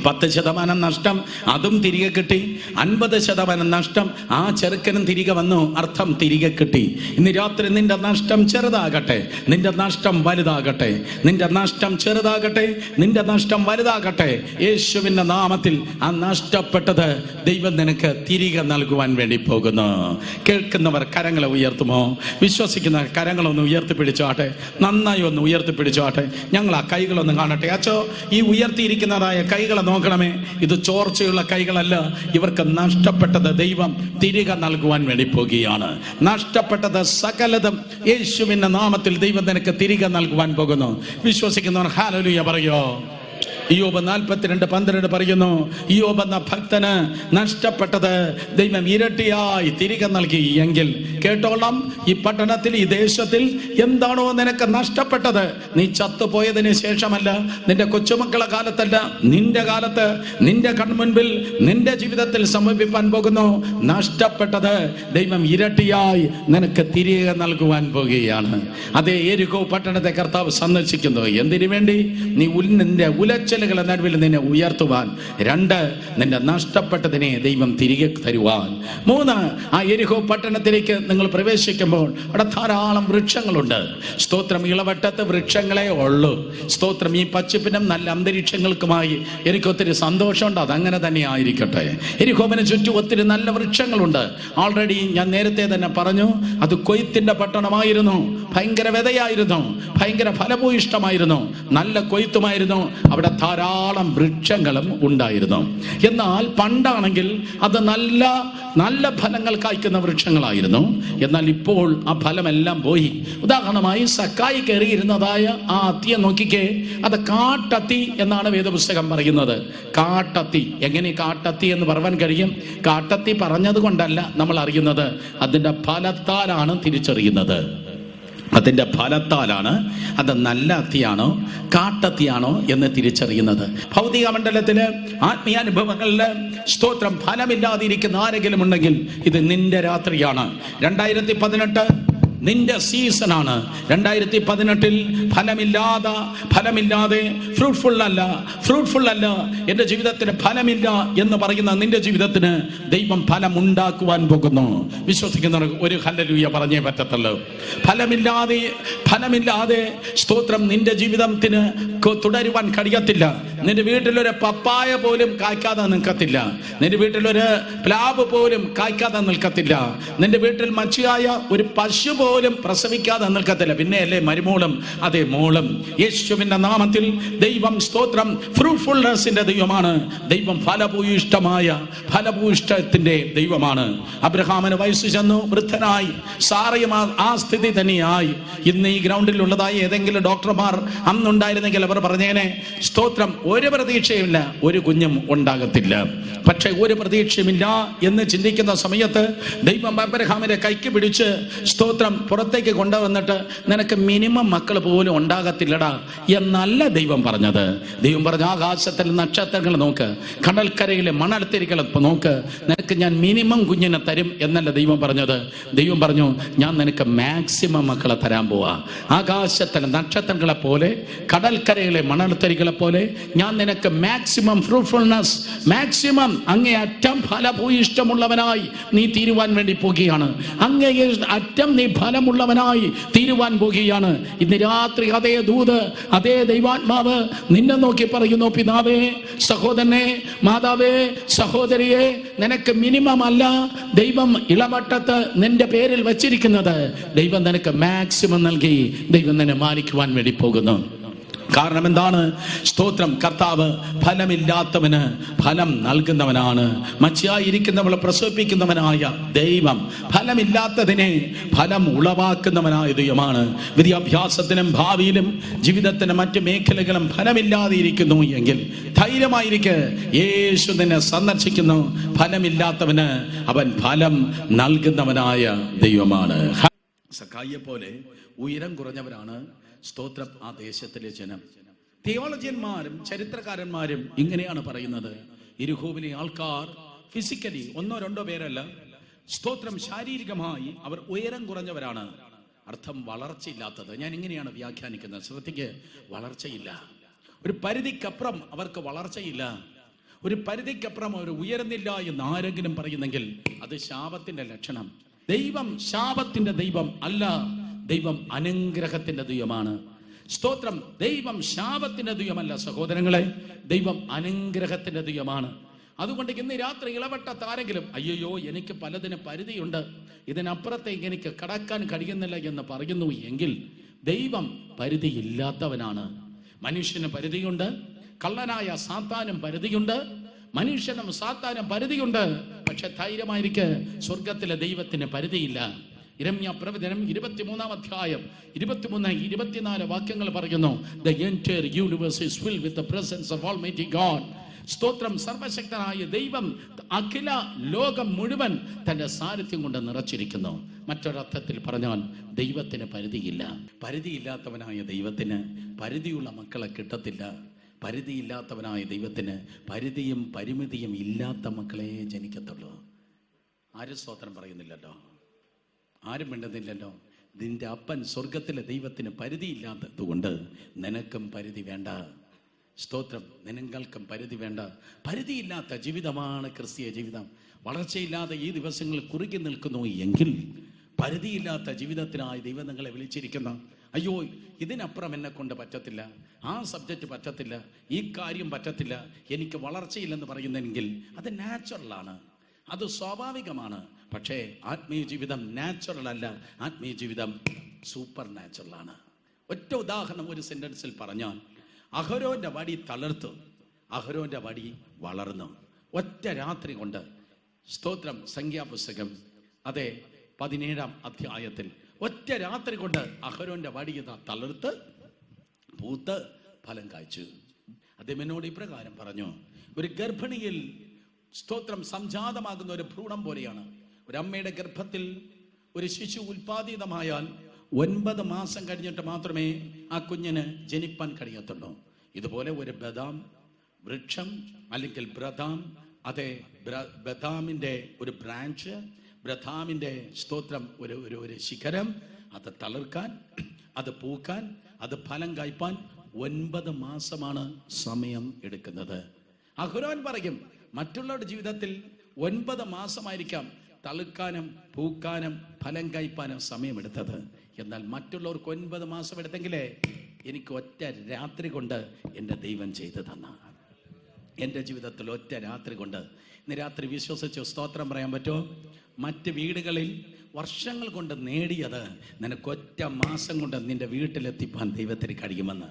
Speaker 1: 10% നഷ്ടം, അതും തിരികെ കിട്ടി. 50% നഷ്ടം, ആ ചെറുക്കനും തിരികെ വന്നു, അർത്ഥം തിരികെ കിട്ടി. ഇന്ന് രാത്രി നിന്റെ നഷ്ടം ചെറുതാകട്ടെ, നിന്റെ നഷ്ടം വലുതാകട്ടെ. നിന്റെ നഷ്ടം ചെറുതാകട്ടെ, നിന്റെ നഷ്ടം വലുതാകട്ടെ. യേശുവിന്റെ നാമത്തിൽ ആ നഷ്ടപ്പെട്ടത് ദൈവം നിനക്ക് തിരികെ നൽകുവാൻ വേണ്ടി പോകുന്നു. കേൾക്കുന്നവർ കരങ്ങളെ ഉയർത്തുമോ? വിശ്വസിക്കുന്ന കരങ്ങളൊന്ന് ഉയർത്തിപ്പിടിച്ചോട്ടെ, നന്നായി ഒന്ന് ഉയർത്തിപ്പിടിച്ചോട്ടെ. ഞങ്ങൾ ആ കൈകളൊന്ന് കാണട്ടെ. അച്ചോ, ഈ ഉയർത്തിയിരിക്കുന്നതായ കൈകളെ നോക്കണമേ. ഇത് ചോർച്ചയുള്ള കൈകളല്ല. ഇവർക്ക് നഷ്ടപ്പെട്ടത് ദൈവം തിരികെ നൽകുവാൻ വേണ്ടി പോകുകയാണ്. നഷ്ടപ്പെട്ടത് സകലതും യേശുവിന്റെ നാമത്തിൽ ദൈവം നിനക്ക് തിരികെ നൽകുവാൻ പോകുന്നു. വിശ്വസിക്കുന്നവർ ഹല്ലേലൂയ പറയോ? ഇയ്യോബ് 42:12 പറയുന്നു, ഇയ്യോബ് എന്ന ഭക്തന് നഷ്ടപ്പെട്ടത് ദൈവം ഇരട്ടിയായി തിരികെ നൽകി. എങ്കിൽ കേട്ടോളാം, ഈ പട്ടണത്തിൽ, ഈ ദേശത്തിൽ എന്താണോ നിനക്ക് നഷ്ടപ്പെട്ടത്, നീ ചത്തുപോയതിന് ശേഷമല്ല, നിന്റെ കൊച്ചുമക്കളെ കാലത്തല്ല, നിന്റെ കാലത്ത്, നിന്റെ കൺമുൻപിൽ, നിന്റെ ജീവിതത്തിൽ സംഭവിക്കാൻ പോകുന്നു. നഷ്ടപ്പെട്ടത് ദൈവം ഇരട്ടിയായി നിനക്ക് തിരികെ നൽകുവാൻ പോകുകയാണ്. അതേ, യെരിഹോ പട്ടണത്തെ കർത്താവ് സന്ദർശിക്കുന്നു. എന്തിനു വേണ്ടി? നീ നിന്റെ ഉലച്ചിലുകളെ നടുവിൽ നിന്നെ ഉയർത്തുവാൻ. 2, നിന്റെ നഷ്ടപ്പെട്ടതിനെ ദൈവം തിരികെ തരുവാൻ. 3, ആ യെരിഹോ പട്ടണത്തിലേക്ക് നിങ്ങൾ പ്രവേശിക്കുമ്പോൾ അവിടെ ധാരാളം വൃക്ഷങ്ങളുണ്ട്. സ്തോത്രം, ഇളവട്ടത്ത് വൃക്ഷങ്ങളെ ഉള്ളൂ. സ്തോത്രം, ഈ പച്ചപ്പിനും നല്ല അന്തരീക്ഷങ്ങൾക്കുമായി എനിക്ക് ഒത്തിരി സന്തോഷമുണ്ട്. അതങ്ങനെ തന്നെ ആയിരിക്കട്ടെ. യെരിഹോവിന് ചുറ്റും ഒത്തിരി നല്ല വൃക്ഷങ്ങളുണ്ട്. ഓൾറെഡി ഞാൻ നേരത്തെ തന്നെ പറഞ്ഞു, അത് കൊയ്ത്തിന്റെ പട്ടണമായിരുന്നു. ഭയങ്കര വിതയായിരുന്നു, ഭയങ്കര ഫലഭൂയിഷ്ടമായിരുന്നു, നല്ല കൊയ്ത്തുമായിരുന്നു. അവിടെ ധാരാളം വൃക്ഷങ്ങളും ഉണ്ടായിരുന്നു. എന്നാൽ പണ്ടാണെങ്കിൽ അത് നല്ല നല്ല ഫലങ്ങൾ കായ്ക്കുന്ന വൃക്ഷങ്ങളായിരുന്നു. എന്നാൽ ഇപ്പോൾ ആ ഫലമെല്ലാം പോയി. ഉദാഹരണമായി സക്കായി കയറിയിരുന്നതായ ആ അത്തിയെ നോക്കിക്കേ, അത് കാട്ടത്തി എന്നാണ് വേദപുസ്തകം പറയുന്നത്. കാട്ടത്തി. എങ്ങനെ കാട്ടത്തി എന്ന് പറയാൻ കഴിയും? കാട്ടത്തി പറഞ്ഞത് കൊണ്ടല്ല നമ്മൾ അറിയുന്നത്, അതിൻ്റെ ഫലത്താലാണ് തിരിച്ചറിയുന്നത്. അതിൻ്റെ ഫലത്താലാണ് അത് നല്ല അത്തിയാണോ കാട്ടത്തിയാണോ എന്ന് തിരിച്ചറിയുന്നത്. ഭൗതിക മണ്ഡലത്തില്, ആത്മീയാനുഭവങ്ങളില് സ്തോത്രം ഫലമില്ലാതിരിക്കുന്ന ആരെങ്കിലും ഉണ്ടെങ്കിൽ ഇത് നിന്റെ രാത്രിയാണ്. 2018 നിന്റെ സീസണാണ്. 2018-ൽ ഫലമില്ലാതെ ഫ്രൂട്ട്ഫുൾ അല്ല, എൻ്റെ ജീവിതത്തിന് ഫലമില്ല എന്ന് പറയുന്ന നിന്റെ ജീവിതത്തിന് ദൈവം ഫലം ഉണ്ടാക്കുവാൻ പോകുന്നു. വിശ്വസിക്കുന്നവർ ഒരു ഹല്ലേലൂയ പറഞ്ഞേ പറ്റത്തുള്ളൂ. ഫലമില്ലാതെ സ്തോത്രം നിന്റെ ജീവിതത്തിന് തുടരുവാൻ കഴിയത്തില്ല. നിന്റെ വീട്ടിലൊരു പപ്പായ പോലും കായ്ക്കാതെ നിൽക്കത്തില്ല. നിന്റെ വീട്ടിലൊരു പ്ലാവ് പോലും കായ്ക്കാതെ നിൽക്കത്തില്ല. നിന്റെ വീട്ടിൽ മച്ചിയായ ഒരു പശു പോലും പ്രസവിക്കാതെ നിൽക്കത്തില്ല. പിന്നെ അല്ലേ മരുമോളും അതേ മോളും. യേശുവിന്റെ നാമത്തിൽ ദൈവം സ്തോത്രം ഫ്രൂട്ട്ഫുൾനെസിന്റെ ദൈവമാണ്. ദൈവം ഫലഭൂയിഷ്ടത്തിന്റെ ദൈവമാണ്. അബ്രഹാമിന് വയസ്സ് ചെന്നു, വൃദ്ധനായി. സാറയും ആ സ്ഥിതി തന്നെയായി. ഇന്ന് ഈ ഗ്രൗണ്ടിലുള്ളതായി ഏതെങ്കിലും ഡോക്ടർമാർ അന്നുണ്ടായിരുന്നെങ്കിൽ അവർ പറഞ്ഞേനെ, സ്തോത്രം ഒരു പ്രതീക്ഷയുമില്ല, ഒരു കുഞ്ഞും ഉണ്ടാകത്തില്ല. പക്ഷെ ഒരു പ്രതീക്ഷയുമില്ല എന്ന് ചിന്തിക്കുന്ന സമയത്ത് ദൈവം അബ്രഹാമിന്റെ കൈക്ക് പിടിച്ച് സ്തോത്രം പുറത്തേക്ക് കൊണ്ടുവന്നിട്ട്, നിനക്ക് മിനിമം മക്കൾ പോലും ഉണ്ടാകത്തില്ലടാ എന്നല്ല ദൈവം പറഞ്ഞത്. ദൈവം പറഞ്ഞ ആകാശത്തിലെ നക്ഷത്രങ്ങൾ നോക്ക്, കടൽക്കരയിലെ മണൽത്തിരികൾ നോക്ക്, നിനക്ക് ഞാൻ മിനിമം കുഞ്ഞിനെ തരും എന്നല്ല ദൈവം പറഞ്ഞത്. ദൈവം പറഞ്ഞു, ഞാൻ നിനക്ക് മാക്സിമം മക്കളെ തരാൻ പോവാ. ആകാശത്തിലെ നക്ഷത്രങ്ങളെ പോലെ, കടൽക്കരയിലെ മണൽത്തരികളെ പോലെ ഞാൻ നിനക്ക് മാക്സിമം ഫ്രൂട്ട്ഫുൾനെസ്, മാക്സിമം അങ്ങേയറ്റം ഫലഭൂയിഷ്ടമുള്ളവനായി നീ തീരുവാൻ വേണ്ടി പോകുകയാണ്. അങ്ങേയറ്റം നീ ഫലമുള്ളവനായി തീരുവാൻ പോകുകയാണ്. ഇന്ന് രാത്രി അതേ ദൂത്, അതേ ദൈവാത്മാവ് നിന്നെ നോക്കി പറയുന്നു, പിതാവേ, സഹോദരനെ, മാതാവേ, സഹോദരിയെ, നിനക്ക് മിനിമം അല്ല ദൈവം ഇളവട്ടത്ത് നിന്റെ പേരിൽ വച്ചിരിക്കുന്നത്. ദൈവം നിനക്ക് മാക്സിമം നൽകി ദൈവം നിന്നെ മാനിക്കുവാൻ വേണ്ടി പോകുന്നു. കാരണം എന്താണ്? സ്തോത്രം, കർത്താവ് ഫലമില്ലാത്തവന് ഫലം നൽകുന്നവനാണ്. മച്ചിയായിരിക്കുന്നവളെ പ്രസവിപ്പിക്കുന്നവനായ ദൈവം ഫലമില്ലാത്തതിനെ ഫലം ഉളവാക്കുന്നവനായ ദൈവമാണ്. വിദ്യാഭ്യാസത്തിനും ഭാവിയിലും ജീവിതത്തിന്റെ മറ്റു മേഖലകളും ഫലമില്ലാതെ ഇരിക്കുന്നു എങ്കിൽ ധൈര്യമായിരിക്കെ, യേശു നിന്നെ സന്ദർശിക്കുന്നു. ഫലമില്ലാത്തവന് അവൻ ഫലം നൽകുന്നവനായ ദൈവമാണ്. സഖായിയെ പോലെ ഉയരം കുറഞ്ഞവരാണ് സ്തോത്രം ആ ദേശത്തിലെ ജനം. തിയോളജിയന്മാരും ചരിത്രകാരന്മാരും ഇങ്ങനെയാണ് പറയുന്നത്, യെരിഹോവിലെ ആൾക്കാർ ഫിസിക്കലി ഒന്നോ രണ്ടോ പേരല്ല, സ്തോത്രം ശാരീരികമായി അവർ ഉയരം കുറഞ്ഞവരാണ്. അർത്ഥം വളർച്ചയില്ലാത്തത്. ഞാൻ ഇങ്ങനെയാണ് വ്യാഖ്യാനിക്കുന്നത്, ശ്രദ്ധിക്ക്. വളർച്ചയില്ല, ഒരു പരിധിക്കപ്പുറം അവർക്ക് വളർച്ചയില്ല. ഒരു പരിധിക്കപ്പുറം അവർ ഉയരുന്നില്ല എന്ന് ആരെങ്കിലും പറയുന്നെങ്കിൽ അത് ശാപത്തിന്റെ ലക്ഷണം. ദൈവം ശാപത്തിന്റെ ദൈവം അല്ല, ദൈവം അനുഗ്രഹത്തിന്റെ ദൈവമാണ്. സ്തോത്രം. ദൈവം ശാപത്തിന്റെ ദൈവമല്ല സഹോദരങ്ങളെ, ദൈവം അനുഗ്രഹത്തിന്റെ ദൈവമാണ്. അതുകൊണ്ട് ഇന്ന് രാത്രി ഇളവട്ടത്ത് ആരെങ്കിലും അയ്യോ എനിക്ക് പലതിന് പരിധിയുണ്ട്, ഇതിനപ്പുറത്തേക്ക് എനിക്ക് കടക്കാൻ കഴിയുന്നില്ല എന്ന് പറയുന്നു എങ്കിൽ ദൈവം പരിധിയില്ലാത്തവനാണ്. മനുഷ്യന് പരിധിയുണ്ട്, കള്ളനായ സാത്താനും പരിധിയുണ്ട്, മനുഷ്യനും സാത്താനും പരിധിയുണ്ട്. പക്ഷെ ധൈര്യമായിരിക്കെ, സ്വർഗത്തിലെ ദൈവത്തിന് പരിധിയില്ല. യിരെമ്യാ പ്രവചനം 23-ാം അധ്യായം 23-24 വാക്യങ്ങൾ പറയുന്നു, The entire universe is filled with the presence of Almighty God. സ്തോത്രം. സർവശക്തനായ ദൈവം അഖില ലോകം മുഴുവൻ തന്റെ സാന്നിധ്യം കൊണ്ട് നിറച്ചിരിക്കുന്നു. മറ്റൊരർത്ഥത്തിൽ പറഞ്ഞാൽ ദൈവത്തിന് പരിധിയില്ല. പരിധിയില്ലാത്തവനായ ദൈവത്തിന് പരിധിയുള്ള മക്കളെ കിട്ടത്തില്ല. പരിധിയില്ലാത്തവനായ ദൈവത്തിന് പരിധിയും പരിമിതിയും ഇല്ലാത്ത മക്കളെ ജനിക്കത്തുള്ളൂ. ആരും സ്തോത്രം പറയുന്നില്ലല്ലോ, ആരും വേണ്ടുന്നില്ലല്ലോ. നിന്റെ അപ്പൻ സ്വർഗത്തിലെ ദൈവത്തിന് പരിധിയില്ലാത്തത് കൊണ്ട് നിനക്കും പരിധി വേണ്ട. സ്തോത്രം. നിങ്ങൾക്കും പരിധി വേണ്ട. പരിധിയില്ലാത്ത ജീവിതമാണ് ക്രിസ്തീയ ജീവിതം. വളർച്ചയില്ലാതെ ഈ ദിവസങ്ങൾ കുറുകി നിൽക്കുന്നു എങ്കിൽ പരിധിയില്ലാത്ത ജീവിതത്തിനായി ദൈവം നിങ്ങളെ വിളിച്ചിരിക്കുന്ന, അയ്യോ ഇതിനപ്പുറം എന്നെ കൊണ്ട് പറ്റത്തില്ല, ആ സബ്ജക്റ്റ് പറ്റത്തില്ല, ഈ കാര്യം പറ്റത്തില്ല, എനിക്ക് വളർച്ചയില്ലെന്ന് പറയുന്നെങ്കിൽ അത് നാച്ചുറലാണ്, അത് സ്വാഭാവികമാണ്. പക്ഷേ ആത്മീയ ജീവിതം നാച്ചുറൽ അല്ല, ആത്മീയ ജീവിതം സൂപ്പർ നാച്ചുറലാണ്. ഒറ്റ ഉദാഹരണം ഒരു സെന്റൻസിൽ പറഞ്ഞാൽ, അഹരോന്റെ വടി തളർത്തു, അഹരോന്റെ വടി വളർന്നു. ഒറ്റ രാത്രി കൊണ്ട്. സ്തോത്രം. സംഖ്യാപുസ്തകം അതെ 17-ാം അധ്യായത്തിൽ ഒറ്റ രാത്രി കൊണ്ട് അഹരോന്റെ വടി തളർത്ത് പൂത്ത് ഫലം കായ്ച്ചു. അദ്ദേഹം എന്നോട് ഇപ്രകാരം പറഞ്ഞു, ഒരു ഗർഭിണിയിൽ സ്തോത്രം സംജാതമാകുന്ന ഒരു ഭ്രൂണം പോലെയാണ്. ഒരമ്മയുടെ ഗർഭത്തിൽ ഒരു ശിശു ഉൽപാദിതമായാൽ 9 മാസം കഴിഞ്ഞിട്ട് മാത്രമേ ആ കുഞ്ഞിന് ജനിപ്പാൻ കഴിയത്തുള്ളൂ. ഇതുപോലെ ഒരു ബദാം വൃക്ഷം അല്ലെങ്കിൽ ബ്രദാം, അതെ ബദാമിന്റെ ഒരു ബ്രാഞ്ച്, ബ്രദാമിന്റെ സ്തോത്രം ഒരു ശിഖരം, അത് തളിർക്കാൻ, അത് പൂക്കാൻ, അത് ഫലം കായ്പാൻ 9 മാസമാണ് സമയം എടുക്കുന്നത്. അഹരോൻ പറയും, മറ്റുള്ളവരുടെ ജീവിതത്തിൽ 9 മാസമായിരിക്കാം തളുക്കാനും പൂക്കാനും ഫലം കായ്പാനും സമയമെടുത്തത്. എന്നാൽ മറ്റുള്ളവർക്ക് 9 മാസം എടുത്തെങ്കിലേ എനിക്ക് ഒറ്റ രാത്രി കൊണ്ട് എൻ്റെ ദൈവം ചെയ്തു തന്ന. എൻ്റെ ജീവിതത്തിൽ ഒറ്റ രാത്രി കൊണ്ട്. ഇന്ന് രാത്രി വിശ്വസിച്ച് സ്തോത്രം പറയാൻ പറ്റുമോ? മറ്റ് വീടുകളിൽ വർഷങ്ങൾ കൊണ്ട് നേടിയത് നിനക്ക് ഒറ്റ മാസം കൊണ്ട് നിന്റെ വീട്ടിലെത്തിപ്പാൻ ദൈവത്തിന് കഴിയുമെന്ന്.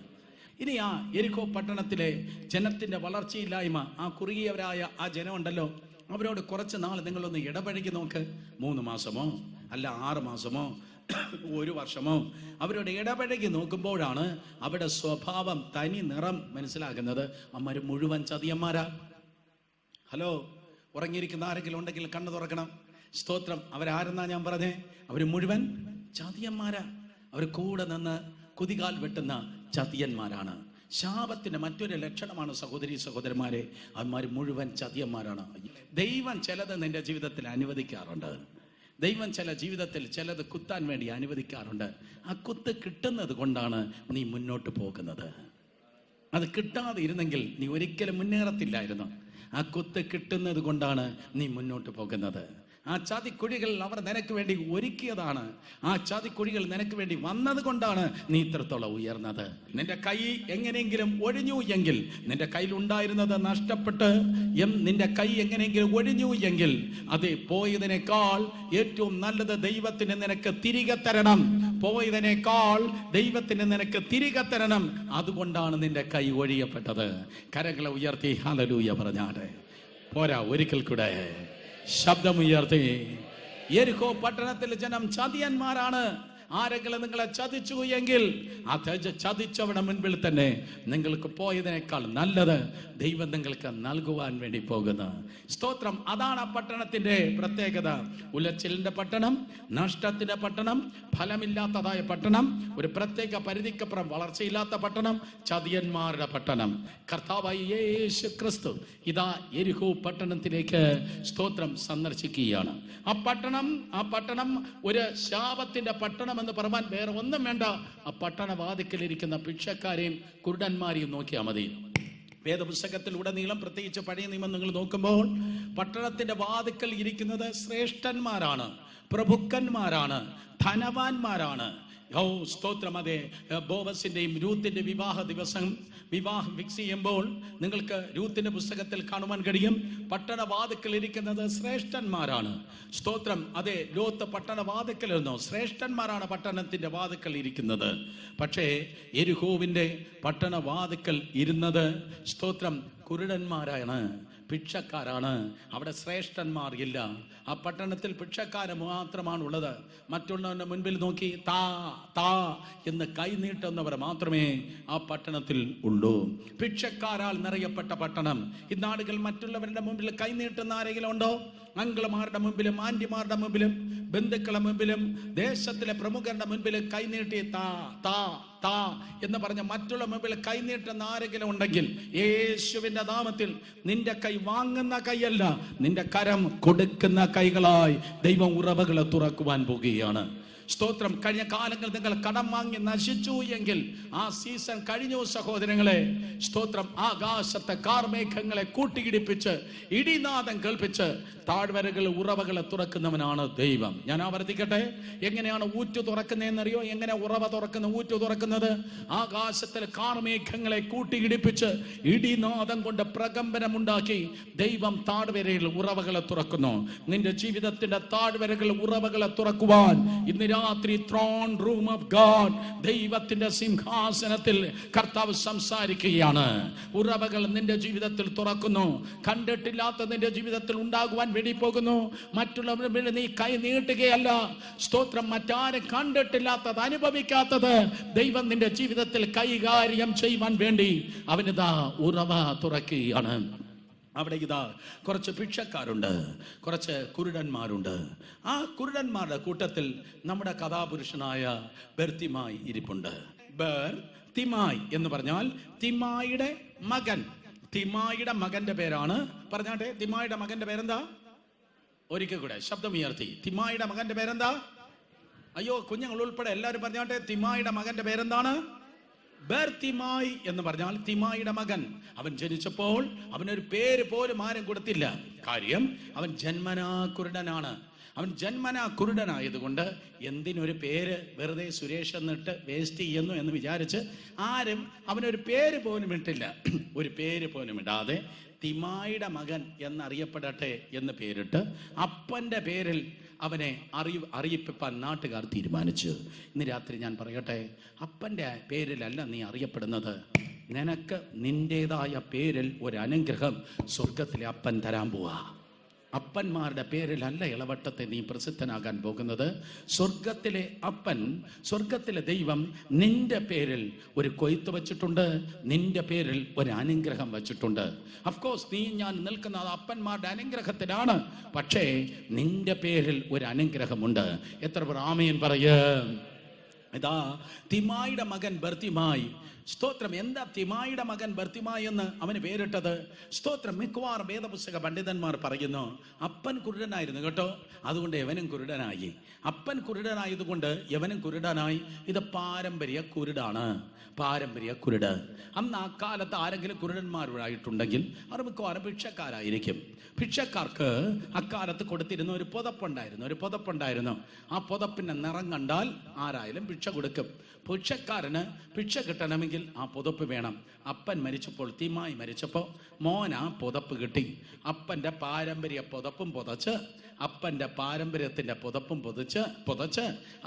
Speaker 1: ഇനി ആ യെരിക്കോ പട്ടണത്തിലെ ജനത്തിന്റെ വളർച്ചയില്ലായ്മ, ആ കുറുകിയവരായ ആ ജനമുണ്ടല്ലോ, അവരോട് കുറച്ച് നാൾ നിങ്ങളൊന്ന് ഇടപഴകി നോക്ക്. 3 മാസമോ അല്ല 6 മാസമോ 1 വർഷമോ അവരോട് ഇടപഴകി നോക്കുമ്പോഴാണ് അവരുടെ സ്വഭാവം, തനി നിറം മനസ്സിലാകുന്നത്. അമ്മമാര് മുഴുവൻ ചതിയന്മാരാ. ഹലോ, ഉറങ്ങിയിരിക്കുന്ന ആരെങ്കിലും ഉണ്ടെങ്കിൽ കണ്ണു തുറക്കണം. സ്തോത്രം. അവരാരെന്നാ ഞാൻ പറഞ്ഞേ? അവര് മുഴുവൻ ചതിയന്മാരാ. അവർ കൂടെ നിന്ന് കുതികാൽ വെട്ടുന്ന ചതിയന്മാരാണ്. ശാപത്തിന്റെ മറ്റൊരു ലക്ഷണമാണ് സഹോദരി സഹോദരന്മാരെ, അവന്മാർ മുഴുവൻ ചതിയന്മാരാണ്. ദൈവം ചിലത് നിന്റെ ജീവിതത്തിൽ അനുവദിക്കാറുണ്ട്. ദൈവം ജീവിതത്തിൽ ചിലത് കുത്താൻ വേണ്ടി അനുവദിക്കാറുണ്ട്. ആ കുത്ത് കിട്ടുന്നത് കൊണ്ടാണ് നീ മുന്നോട്ട് പോകുന്നത്. അത് കിട്ടാതെ ഇരുന്നെങ്കിൽ നീ ഒരിക്കലും മുന്നേറത്തില്ലായിരുന്നു. ആ കുത്ത് കിട്ടുന്നത് കൊണ്ടാണ് നീ മുന്നോട്ട് പോകുന്നത്. ആ ചതിക്കുഴികൾ അവർ നിനക്ക് വേണ്ടി ഒരുക്കിയതാണ്. ആ ചതിക്കുഴികൾ നിനക്ക് വേണ്ടി വന്നത് കൊണ്ടാണ് നീ ഇത്രത്തോളം ഉയർന്നത്. നിന്റെ കൈ എങ്ങനെയെങ്കിലും ഒഴിഞ്ഞു എങ്കിൽ, നിന്റെ കയ്യിൽ ഉണ്ടായിരുന്നത് നഷ്ടപ്പെട്ട് നിന്റെ കൈ എങ്ങനെയെങ്കിലും ഒഴിഞ്ഞു എങ്കിൽ, അത് പോയതിനേക്കാൾ ഏറ്റവും നല്ലത് ദൈവത്തിന് നിനക്ക് തിരികെ തരണം. പോയതിനേക്കാൾ ദൈവത്തിന് നിനക്ക് തിരികെ തരണം. അതുകൊണ്ടാണ് നിന്റെ കൈ ഒഴിയപ്പെട്ടത്. കരങ്ങളെ ഉയർത്തി ഹല്ലേലൂയ പറഞ്ഞാടെ പോരാ. ഒരിക്കൽ കൂടെ ശബ്ദമുയർത്തി. യെരിക്കോ പട്ടണത്തിൽ ജനം ചതിയന്മാരാണ്. ആരെങ്കിലും നിങ്ങളെ ചതിച്ചു എങ്കിൽ ആ ചതിച്ചവരുടെ മുൻപിൽ തന്നെ നിങ്ങൾക്ക് പോയതിനേക്കാൾ നല്ലത് ദൈവം നിങ്ങൾക്ക് നൽകുവാൻ വേണ്ടി പോകുന്നു. സ്തോത്രം. അതാണ് ആ പട്ടണത്തിന്റെ പ്രത്യേകത. ഉലച്ചിലിന്റെ പട്ടണം, നഷ്ടത്തിന്റെ പട്ടണം, ഫലമില്ലാത്തതായ പട്ടണം, ഒരു പ്രത്യേക പരിധിക്കപ്പുറം വളർച്ചയില്ലാത്ത പട്ടണം, ചതിയന്മാരുടെ പട്ടണം. കർത്താവായ യേശു ക്രിസ്തു ഇതാ യെരിക്കോ പട്ടണത്തിലേക്ക് സ്തോത്രം സന്ദർശിക്കുകയാണ്. ആ പട്ടണം ഒരു ശാപത്തിന്റെ പട്ടണം എന്ന് പറയാൻ വേറെ ഒന്നും വേണ്ട. ആ പട്ടണവാതിക്കലിരിക്കുന്ന ഭിക്ഷക്കാരെയും കുരുടന്മാരെയും നോക്കിയാൽ മതി. വേദപുസ്തകത്തിൽ ഉടനീളം, പ്രത്യേകിച്ച് പഴയ നിയമം നിങ്ങൾ നോക്കുമ്പോൾ, പട്ടണത്തിന്റെ വാതിക്കൽ ഇരിക്കുന്നത് ശ്രേഷ്ഠന്മാരാണ്, പ്രഭുക്കന്മാരാണ്, ധനവാന്മാരാണ്. സ്തോത്രം. അതെ, ബോവസിന്റെയും രൂത്തിന്റെ വിവാഹം ഫിക്സ് ചെയ്യുമ്പോൾ നിങ്ങൾക്ക് രൂത്തിന്റെ പുസ്തകത്തിൽ കാണുവാൻ കഴിയും. പട്ടണവാതിക്കൽ ഇരിക്കുന്നത് ശ്രേഷ്ഠന്മാരാണ്. സ്തോത്രം. അതെ, ലോത്ത് പട്ടണവാതിക്കൽ ഇരുന്നു. ശ്രേഷ്ഠന്മാരാണ് പട്ടണത്തിന്റെ വാതിക്കൽ ഇരിക്കുന്നത്. പക്ഷേ യെരിഹോവിന്റെ പട്ടണവാതിക്കൽ ഇരുന്നത് സ്തോത്രം കുരുടന്മാരാണ്, ഭിക്ഷക്കാരാണ്. അവിടെ ശ്രേഷ്ഠന്മാർ ഇല്ല. ആ പട്ടണത്തിൽ ഭിക്ഷക്കാര് മാത്രമാണുള്ളത്. മറ്റുള്ളവരുടെ മുൻപിൽ നോക്കി താ താ എന്ന് കൈനീട്ടുന്നവർ മാത്രമേ ആ പട്ടണത്തിൽ ഉള്ളൂ. ഭിക്ഷക്കാരാൽ നിറയപ്പെട്ട പട്ടണം. ഇന്നാളുകൾ മറ്റുള്ളവരുടെ മുമ്പിൽ കൈനീട്ടുന്ന ആരെങ്കിലും ഉണ്ടോ? അങ്കിളുമാരുടെ മുമ്പിലും ആന്റിമാരുടെ മുമ്പിലും ബന്ധുക്കളുടെ മുമ്പിലും ദേശത്തിലെ പ്രമുഖരുടെ മുൻപിൽ കൈനീട്ടി താ താ താ എന്ന് പറഞ്ഞ മറ്റുള്ള മുമ്പിൽ കൈനീട്ടുന്ന ആരെങ്കിലും ഉണ്ടെങ്കിൽ, യേശുവിന്റെ നാമത്തിൽ നിന്റെ കൈ വാങ്ങുന്ന കൈയല്ല, നിന്റെ കരം കൊടുക്കുന്ന കൈകളായി ദൈവം ഉറവകളെ തുറക്കുവാൻ പോകുകയാണ്. സ്തോത്രം. കഴിഞ്ഞ കാലങ്ങൾ നിങ്ങൾ കടം വാങ്ങി നശിച്ചു എങ്കിൽ ആ സീസൺ കഴിഞ്ഞു സഹോദരങ്ങളെ. സ്തോത്രം. ആകാശത്തെ കാർമേഘങ്ങളെ കൂട്ടിയിടിപ്പിച്ച് ഇടിനാദം കേൾപ്പിച്ച് താഴ്വരകൾ ഉറവകളെ തുറക്കുന്നവനാണ് ദൈവം. ഞാൻ ആവർത്തിക്കട്ടെ, എങ്ങനെയാണ് ഊറ്റു തുറക്കുന്നതെന്നറിയോ? എങ്ങനെ ഉറവ തുറക്കുന്ന ഊറ്റു തുറക്കുന്നത്? ആകാശത്തിലെ കാർമേഘങ്ങളെ കൂട്ടിയിടിപ്പിച്ച് ഇടിനാദം കൊണ്ട് പ്രകമ്പനമുണ്ടാക്കി ദൈവം താഴ്വരയിൽ ഉറവകളെ തുറക്കുന്നു. നിന്റെ ജീവിതത്തിന്റെ താഴ്വരകൾ ഉറവകളെ തുറക്കുവാൻ ഇന്ന് രാത്രി ത്രോൺ റൂം ഓഫ് ഗോഡ്, ദൈവത്തിന്റെ സിംഹാസനത്തിൽ കർത്താവ് സംസാരിക്കുകയാണ്. ഉറവകൾ നിന്റെ ജീവിതത്തിൽ തുറക്കുന്നു. കണ്ടിട്ടില്ലാത്ത നിന്റെ ജീവിതത്തിൽ ഉണ്ടാകുവാൻ വേണ്ടി പോകുന്നു. മറ്റുള്ളവരുടെ നീ കൈ നീട്ടുകയല്ല. സ്തോത്രം. മറ്റാരും കണ്ടിട്ടില്ലാത്തത്, അനുഭവിക്കാത്തത് ദൈവം നിന്റെ ജീവിതത്തിൽ കൈകാര്യം ചെയ്യുവാൻ വേണ്ടി അവനിതാ ഉറവ തുറക്കുകയാണ്. അവിടെ ഇതാ കുറച്ച് ഭിക്ഷക്കാരുണ്ട്, കുറച്ച് കുരുടന്മാരുണ്ട്. ആ കുരുടന്മാരുടെ കൂട്ടത്തിൽ നമ്മുടെ കഥാപുരുഷനായ ബർത്തിമായി ഇരിപ്പുണ്ട്. ബർത്തിമായി എന്ന് പറഞ്ഞാൽ തിമായിയുടെ മകൻ. തിമായിയുടെ മകന്റെ പേരാണ്, പറഞ്ഞാട്ടെ, തിമായിയുടെ മകന്റെ പേരെന്താ? ഒരിക്കൽ കൂടെ ശബ്ദം ഉയർത്തി. തിമായിയുടെ മകന്റെ പേരെന്താ? അയ്യോ, കുഞ്ഞുങ്ങൾ ഉൾപ്പെടെ എല്ലാവരും പറഞ്ഞാട്ടെ, തിമായിയുടെ മകന്റെ പേരെന്താണ്? ബർത്തിമായി എന്ന് പറഞ്ഞാൽ തിമായിയുടെ മകൻ. അവൻ ജനിച്ചപ്പോൾ അവനൊരു പേര് പോലും ആരും കൊടുത്തില്ല. കാര്യം അവൻ ജന്മനാ കുരുടനാണ്. അവൻ ജന്മനാ കുരുടനായതുകൊണ്ട് എന്തിനൊരു പേര് വെറുതെ സുരേഷ് എന്നിട്ട് വേസ്റ്റ് ചെയ്യുന്നു എന്ന് വിചാരിച്ച് ആരും അവനൊരു പേര് പോലും ഇട്ടില്ല. ഒരു പേര് പോലും ഇടാതെ തിമായിയുടെ മകൻ എന്നറിയപ്പെടട്ടെ എന്ന് പേരിട്ട് അപ്പന്റെ പേരിൽ അവനെ അറിയിപ്പിപ്പാൻ നാട്ടുകാർ തീരുമാനിച്ചു. ഇന്ന് രാത്രി ഞാൻ പറയട്ടെ, അപ്പൻ്റെ പേരിലല്ല നീ അറിയപ്പെടുന്നത്. നിനക്ക് നിൻ്റെതായ പേരിൽ ഒരു അനുഗ്രഹം സ്വർഗത്തിലെ അപ്പൻ തരാൻ പോവാ. അപ്പന്മാരുടെ പേരിലല്ല ഇളവട്ടത്തെ നീ പ്രസിദ്ധനാകാൻ പോകുന്നത്. സ്വർഗത്തിലെ അപ്പൻ, സ്വർഗത്തിലെ ദൈവം നിന്റെ പേരിൽ ഒരു കൊയ്ത്ത് വച്ചിട്ടുണ്ട്, നിന്റെ പേരിൽ ഒരു അനുഗ്രഹം വച്ചിട്ടുണ്ട്. അഫ്കോഴ്സ് നീ ഞാൻ നിൽക്കുന്നത് അപ്പന്മാരുടെ അനുഗ്രഹത്തിലാണ്, പക്ഷേ നിന്റെ പേരിൽ ഒരു അനുഗ്രഹമുണ്ട്. എത്ര പേർ ആമേൻ പറയും? ഇതാ തിമായിയുടെ മകൻ ബർത്തിമായി. സ്തോത്രം. എന്താ തിമായിയുടെ മകൻ ബർത്തിമായി എന്ന് അവന് പേരിട്ടത്? സ്തോത്രം. മിക്കവാറും വേദപുസ്തക പണ്ഡിതന്മാർ പറയുന്നു, അപ്പൻ കുരുടനായിരുന്നു കേട്ടോ, അതുകൊണ്ട് യവനും കുരുടനായി. അപ്പൻ കുരുടനായതുകൊണ്ട് യവനും കുരുടനായി. ഇത് പാരമ്പര്യ കുരുടാണ്, പാരമ്പര്യ കുരുട്. അന്ന് ആ കാലത്ത് ആരെങ്കിലും കുരുടന്മാരായിട്ടുണ്ടെങ്കിൽ അവർ മിക്കവാറും ഭിക്ഷക്കാരായിരിക്കും. ഭിക്ഷക്കാർക്ക് അക്കാലത്ത് കൊടുത്തിരുന്ന ഒരു പുതപ്പുണ്ടായിരുന്നു. ആ പുതപ്പിന്റെ നിറം കണ്ടാൽ ആരായാലും ഭിക്ഷ കൊടുക്കും. ഭിക്ഷക്കാരന് ഭിക്ഷ കിട്ടണമെങ്കിൽ ആ പുതപ്പ് വേണം. അപ്പൻ മരിച്ചപ്പോൾ, തിമായി മരിച്ചപ്പോൾ മോൻ ആ പുതപ്പ് കിട്ടി. അപ്പൻ്റെ പാരമ്പര്യ പുതപ്പും പുതച്ച്, അപ്പൻ്റെ പാരമ്പര്യത്തിൻ്റെ പുതപ്പും പുതച്ച്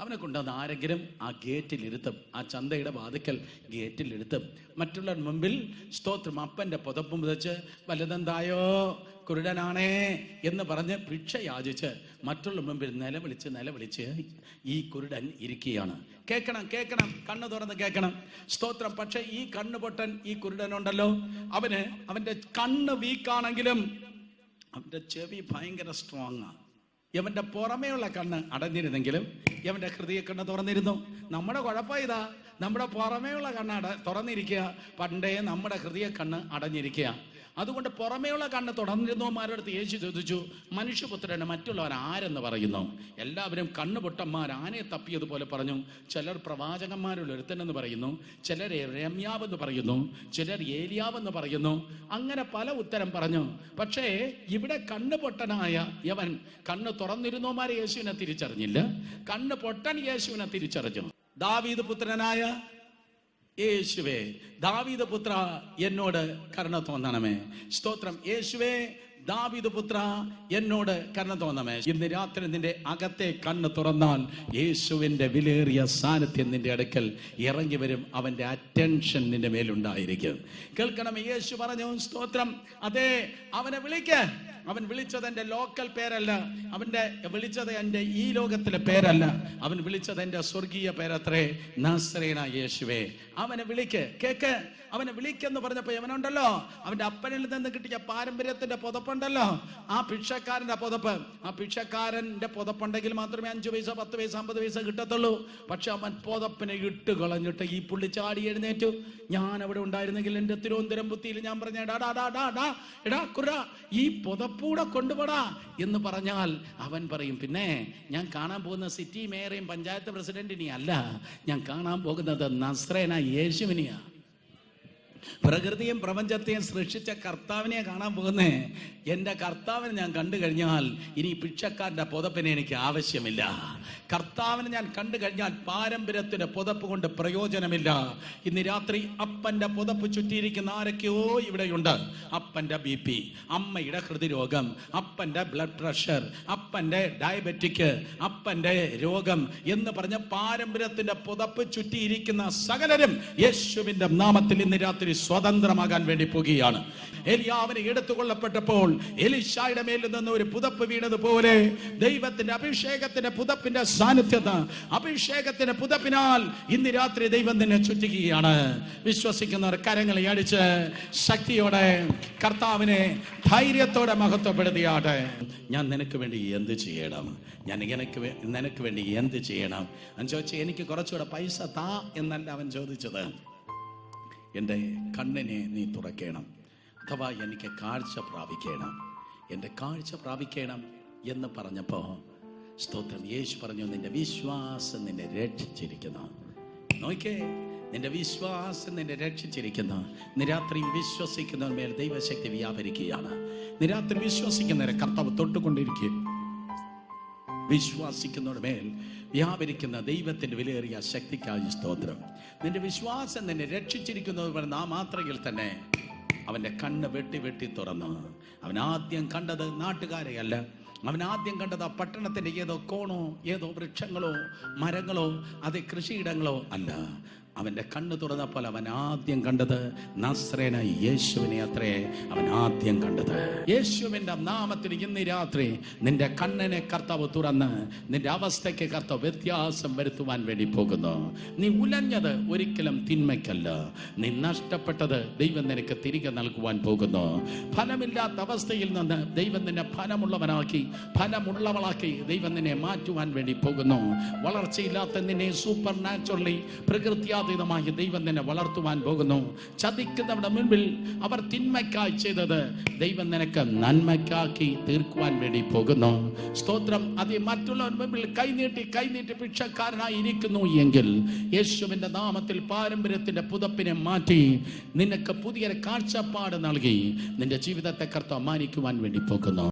Speaker 1: അവനെ കൊണ്ടുവന്ന് ആരെങ്കിലും ആ ഗേറ്റിലിരുത്തും, ആ ചന്തയുടെ വാതിക്കൽ ഗേറ്റിലിരുത്തും. മറ്റുള്ളവർ മുമ്പിൽ സ്തോത്രം അപ്പൻ്റെ പുതപ്പും പുതച്ച് വലുതെന്തായോ കുരുടനാണേ എന്ന് പറഞ്ഞ് ഭിക്ഷ യാചിച്ച് മറ്റുള്ള മുമ്പിൽ നിലവിളിച്ച് ഈ കുരുടൻ ഇരിക്കുകയാണ്. കേൾക്കണം, കണ്ണ് തുറന്ന് കേൾക്കണം. സ്തോത്രം. പക്ഷെ ഈ കണ്ണ് പൊട്ടൻ, ഈ കുരുടനുണ്ടല്ലോ, അവന്റെ കണ്ണ് വീക്കാണെങ്കിലും അവന്റെ ചെവി ഭയങ്കര സ്ട്രോങ്ങാ. ഇവന്റെ പുറമേയുള്ള കണ്ണ് അടഞ്ഞിരുന്നെങ്കിലും ഇവന്റെ ഹൃദയ കണ്ണ് തുറന്നിരുന്നു. നമ്മുടെ കുഴപ്പം ഇതാ, നമ്മുടെ പുറമേയുള്ള കണ്ണ് തുറന്നിരിക്കുക, പണ്ടേ നമ്മുടെ ഹൃദയ കണ്ണ് അടഞ്ഞിരിക്കുക. അതുകൊണ്ട് പുറമേയുള്ള കണ്ണ് തുറന്നിരുന്നവന്മാരുടെ അടുത്ത് യേശു ചോദിച്ചു, മനുഷ്യപുത്രന് മറ്റുള്ളവൻ ആരെന്ന് പറയുന്നു? എല്ലാവരും കണ്ണുപൊട്ടന്മാർ ആനയെ തപ്പിയതുപോലെ പറഞ്ഞു. ചിലർ പ്രവാചകന്മാരിൽ ഒരുത്തനെന്ന് പറയുന്നു, ചിലർ രമ്യാവെന്ന് പറയുന്നു, ചിലർ ഏലിയാവെന്ന് പറയുന്നു. അങ്ങനെ പല ഉത്തരം പറഞ്ഞു. പക്ഷേ ഇവിടെ കണ്ണുപൊട്ടനായ യവൻ കണ്ണ് തുറന്നിരുന്നവന്മാരെ യേശുവിനെ തിരിച്ചറിഞ്ഞില്ല, കണ്ണ് പൊട്ടൻ യേശുവിനെ തിരിച്ചറിഞ്ഞു. ദാവീദ് പുത്രനായ യേശുവേ, ദാവീദ് പുത്ര എന്നോട് കരുണ തോന്നണമേ. സ്തോത്രം. യേശുവേ, ദാവീദ് പുത്ര എന്നോട് കരുണ തോന്നണമേ. ഇന്ന് രാത്രി നിന്റെ അകത്തെ കണ്ണ് തുറന്നാൽ യേശുവിന്റെ വിലയേറിയ സാന്നിധ്യം നിന്റെ അടുക്കൽ ഇറങ്ങി വരും. അവന്റെ അറ്റൻഷൻ നിന്റെ മേലുണ്ടായിരിക്കും. കേൾക്കണം, യേശു പറഞ്ഞു, സ്തോത്രം, അതെ, അവനെ വിളിക്ക. അവൻ വിളിച്ചത് എൻ്റെ ലോക്കൽ പേരല്ല, അവന്റെ വിളിച്ചത് എൻ്റെ ഈ ലോകത്തിലെ പേരല്ല, അവൻ വിളിച്ചത് എൻ്റെ സ്വർഗീയ പേരത്രേ, നസറേനായ യേശുവേ. അവനെ വിളിക്ക്. കേക്ക്, അവനെ വിളിക്കെന്ന് പറഞ്ഞപ്പോ അവനുണ്ടല്ലോ, അവന്റെ അപ്പനിൽ നിന്ന് കിട്ടിയ പാരമ്പര്യത്തിന്റെ പുതപ്പുണ്ടല്ലോ, ആ ഭിക്ഷക്കാരന്റെ പുതപ്പ്. ആ ഭിക്ഷക്കാരന്റെ പുതപ്പുണ്ടെങ്കിൽ മാത്രമേ 5 പൈസ 10 പൈസ 50 പൈസ കിട്ടത്തുള്ളൂ. പക്ഷെ അവൻ പുതപ്പിനെ ഇട്ട് കളഞ്ഞിട്ട് ഈ പുള്ളി ചാടി എഴുന്നേറ്റു. ഞാൻ അവിടെ ഉണ്ടായിരുന്നെങ്കിൽ എൻ്റെ തിരുവനന്തപുരം ബുദ്ധിയിൽ ഞാൻ പറഞ്ഞ എടാ കുര, ഈ പുതപ്പൂടെ കൊണ്ടുപോടാ എന്ന് പറഞ്ഞാൽ അവൻ പറയും, പിന്നെ ഞാൻ കാണാൻ പോകുന്ന സിറ്റി മേയറേയും പഞ്ചായത്ത് പ്രസിഡന്റിനെയും അല്ല, ഞാൻ കാണാൻ പോകുന്നത് നസ്രേനായ യേശുവിനെയാ. പ്രകൃതിയും പ്രപഞ്ചത്തെയും സൃഷ്ടിച്ച കർത്താവിനെ കാണാൻ പോകുന്നേ. എൻ്റെ കർത്താവിനെ ഞാൻ കണ്ടു കഴിഞ്ഞാൽ ഇനി ഭിക്ഷക്കാരൻ്റെ പുതപ്പിനെ എനിക്ക് ആവശ്യമില്ല. കർത്താവിനെ ഞാൻ കണ്ടു കഴിഞ്ഞാൽ പാരമ്പര്യത്തിന്റെ പുതപ്പ് കൊണ്ട് പ്രയോജനമില്ല. ഇന്ന് രാത്രി അപ്പന്റെ പുതപ്പ് ചുറ്റിയിരിക്കുന്ന ആരൊക്കെയോ ഇവിടെയുണ്ട്. അപ്പന്റെ BP, അമ്മയുടെ ഹൃദയരോഗം, അപ്പന്റെ ബ്ലഡ് പ്രഷർ, അപ്പന്റെ ഡയബറ്റിക്, അപ്പന്റെ രോഗം എന്ന് പറഞ്ഞ പാരമ്പര്യത്തിന്റെ പുതപ്പ് ചുറ്റിയിരിക്കുന്ന സകലരും യേശുവിന്റെ നാമത്തിൽ ഇന്ന് രാത്രി സ്വതന്ത്രമാകാൻ വേണ്ടി പോകുകയാണ്. എലിയാവിനെ എടുത്തുകൊള്ളപ്പെട്ടപ്പോൾ എലീശായുടെ മേലിൽ നിന്ന് ഒരു പുതപ്പ് വീണതുപോലെ ദൈവത്തിന്റെ അഭിഷേകത്തിന്റെ പുതപ്പിന്റെ സാന്നിധ്യത, അഭിഷേകത്തിന്റെ പുതപ്പിനാൽ ഇന്ന് രാത്രി ദൈവം നിന്നെ ചുറ്റുകയാണ്. വിശ്വസിക്കുന്നവർ കരങ്ങളെ അടിച്ച് ശക്തിയോടെ കർത്താവിനെ ധൈര്യത്തോടെ മഹത്വപ്പെടുത്തിയാട്ടെ. ഞാൻ നിനക്ക് വേണ്ടി എന്ത് ചെയ്യണം? ഞാൻ നിനക്ക് വേണ്ടി എന്ത് ചെയ്യണം? അവൻ ചോദിച്ചു, എനിക്ക് കുറച്ചുകൂടെ പൈസ താ എന്നല്ല അവൻ ചോദിച്ചത്, എൻ്റെ കണ്ണിനെ നീ തുറക്കണം, അഥവാ എനിക്ക് കാഴ്ച പ്രാപിക്കണം, എൻ്റെ കാഴ്ച പ്രാപിക്കണം എന്ന് പറഞ്ഞപ്പോൾ സ്തോത്രം, യേശു പറഞ്ഞു, നിന്റെ വിശ്വാസം നിന്നെ രക്ഷിച്ചിരിക്കുന്നു. നോക്കേ, നിന്റെ വിശ്വാസം നിന്നെ രക്ഷിച്ചിരിക്കുന്നു. നിരാത്രി വിശ്വസിക്കുന്നവർ ദൈവശക്തി വ്യാപരിക്കുകയാണ്. നിരാത്രി വിശ്വസിക്കുന്നവരെ കർത്താവ് തൊട്ടുകൊണ്ടിരിക്കും. വിശ്വാസിക്കുന്നവരുടെ മേൽ വ്യാപരിക്കുന്ന ദൈവത്തിന്റെ വിലയേറിയ ശക്തിക്കായി സ്തോത്രം. നിന്റെ വിശ്വാസം നിന്നെ രക്ഷിച്ചിരിക്കുന്നത് ആ മാത്രയിൽ തന്നെ അവന്റെ കണ്ണ് വെട്ടി തുറന്നു. അവൻ ആദ്യം കണ്ടത് നാട്ടുകാരെയല്ല, അവൻ ആദ്യം കണ്ടത് ആ പട്ടണത്തിന്റെ ഏതോ കോണോ, ഏതോ വൃക്ഷങ്ങളോ മരങ്ങളോ അത് കൃഷിയിടങ്ങളോ അല്ല. അവന്റെ കണ്ണ് തുറന്നപ്പോൾ അവൻ ആദ്യം കണ്ടത് നസ്രേനായ യേശുവിനെ അത്രേ അവൻ ആദ്യം കണ്ടത്. യേശുവിന്റെ നാമത്തിൽ ഇന്ന് രാത്രി നിന്റെ കണ്ണിനെ കർത്താവ് തുറന്ന് നിന്റെ അവസ്ഥയ്ക്ക് കർത്താവ് വ്യത്യാസം വരുത്തുവാൻ വേണ്ടി പോകുന്നു. നീ ഉലഞ്ഞത് ഒരിക്കലും തിന്മയ്ക്കല്ല, നീ നഷ്ടപ്പെട്ടത് ദൈവം നിനക്ക് തിരികെ നൽകുവാൻ പോകുന്നു. ഫലമില്ലാത്ത അവസ്ഥയിൽ നിന്ന് ദൈവം നിന്നെ ഫലമുള്ളവനാക്കി, ഫലമുള്ളവളാക്കി ദൈവം നിന്നെ മാറ്റുവാൻ വേണ്ടി പോകുന്നു. വളർച്ചയില്ലാത്ത നിന്നെ സൂപ്പർ നാച്ചുറലി പ്രകൃത്യാതീതമായി ദൈവം നിന്നെ വളർത്തുവാൻ പോകുന്നു. ചതിക്കുന്നവരുടെ മുൻപിൽ അവർ തിന്മയ്ക്കായി ചെയ്തത് ദൈവം നിനക്ക് നന്മയ്ക്കാക്കി തീർക്കുവാൻ വേണ്ടി പോകുന്നു. സ്തോത്രം. അത് മറ്റുള്ളവരുടെ മുൻപിൽ കൈനീട്ടി ഭിക്ഷക്കാരനായി ഇരിക്കുന്നു എങ്കിൽ യേശുവിന്റെ നാമത്തിൽ പാരമ്പര്യത്തിന്റെ പുതപ്പിനെ മാറ്റി നിനക്ക് പുതിയൊരു കാഴ്ചപ്പാട് നൽകി നിന്റെ ജീവിതത്തെ കർത്താവ് മാനിക്കുവാൻ വേണ്ടി പോകുന്നു.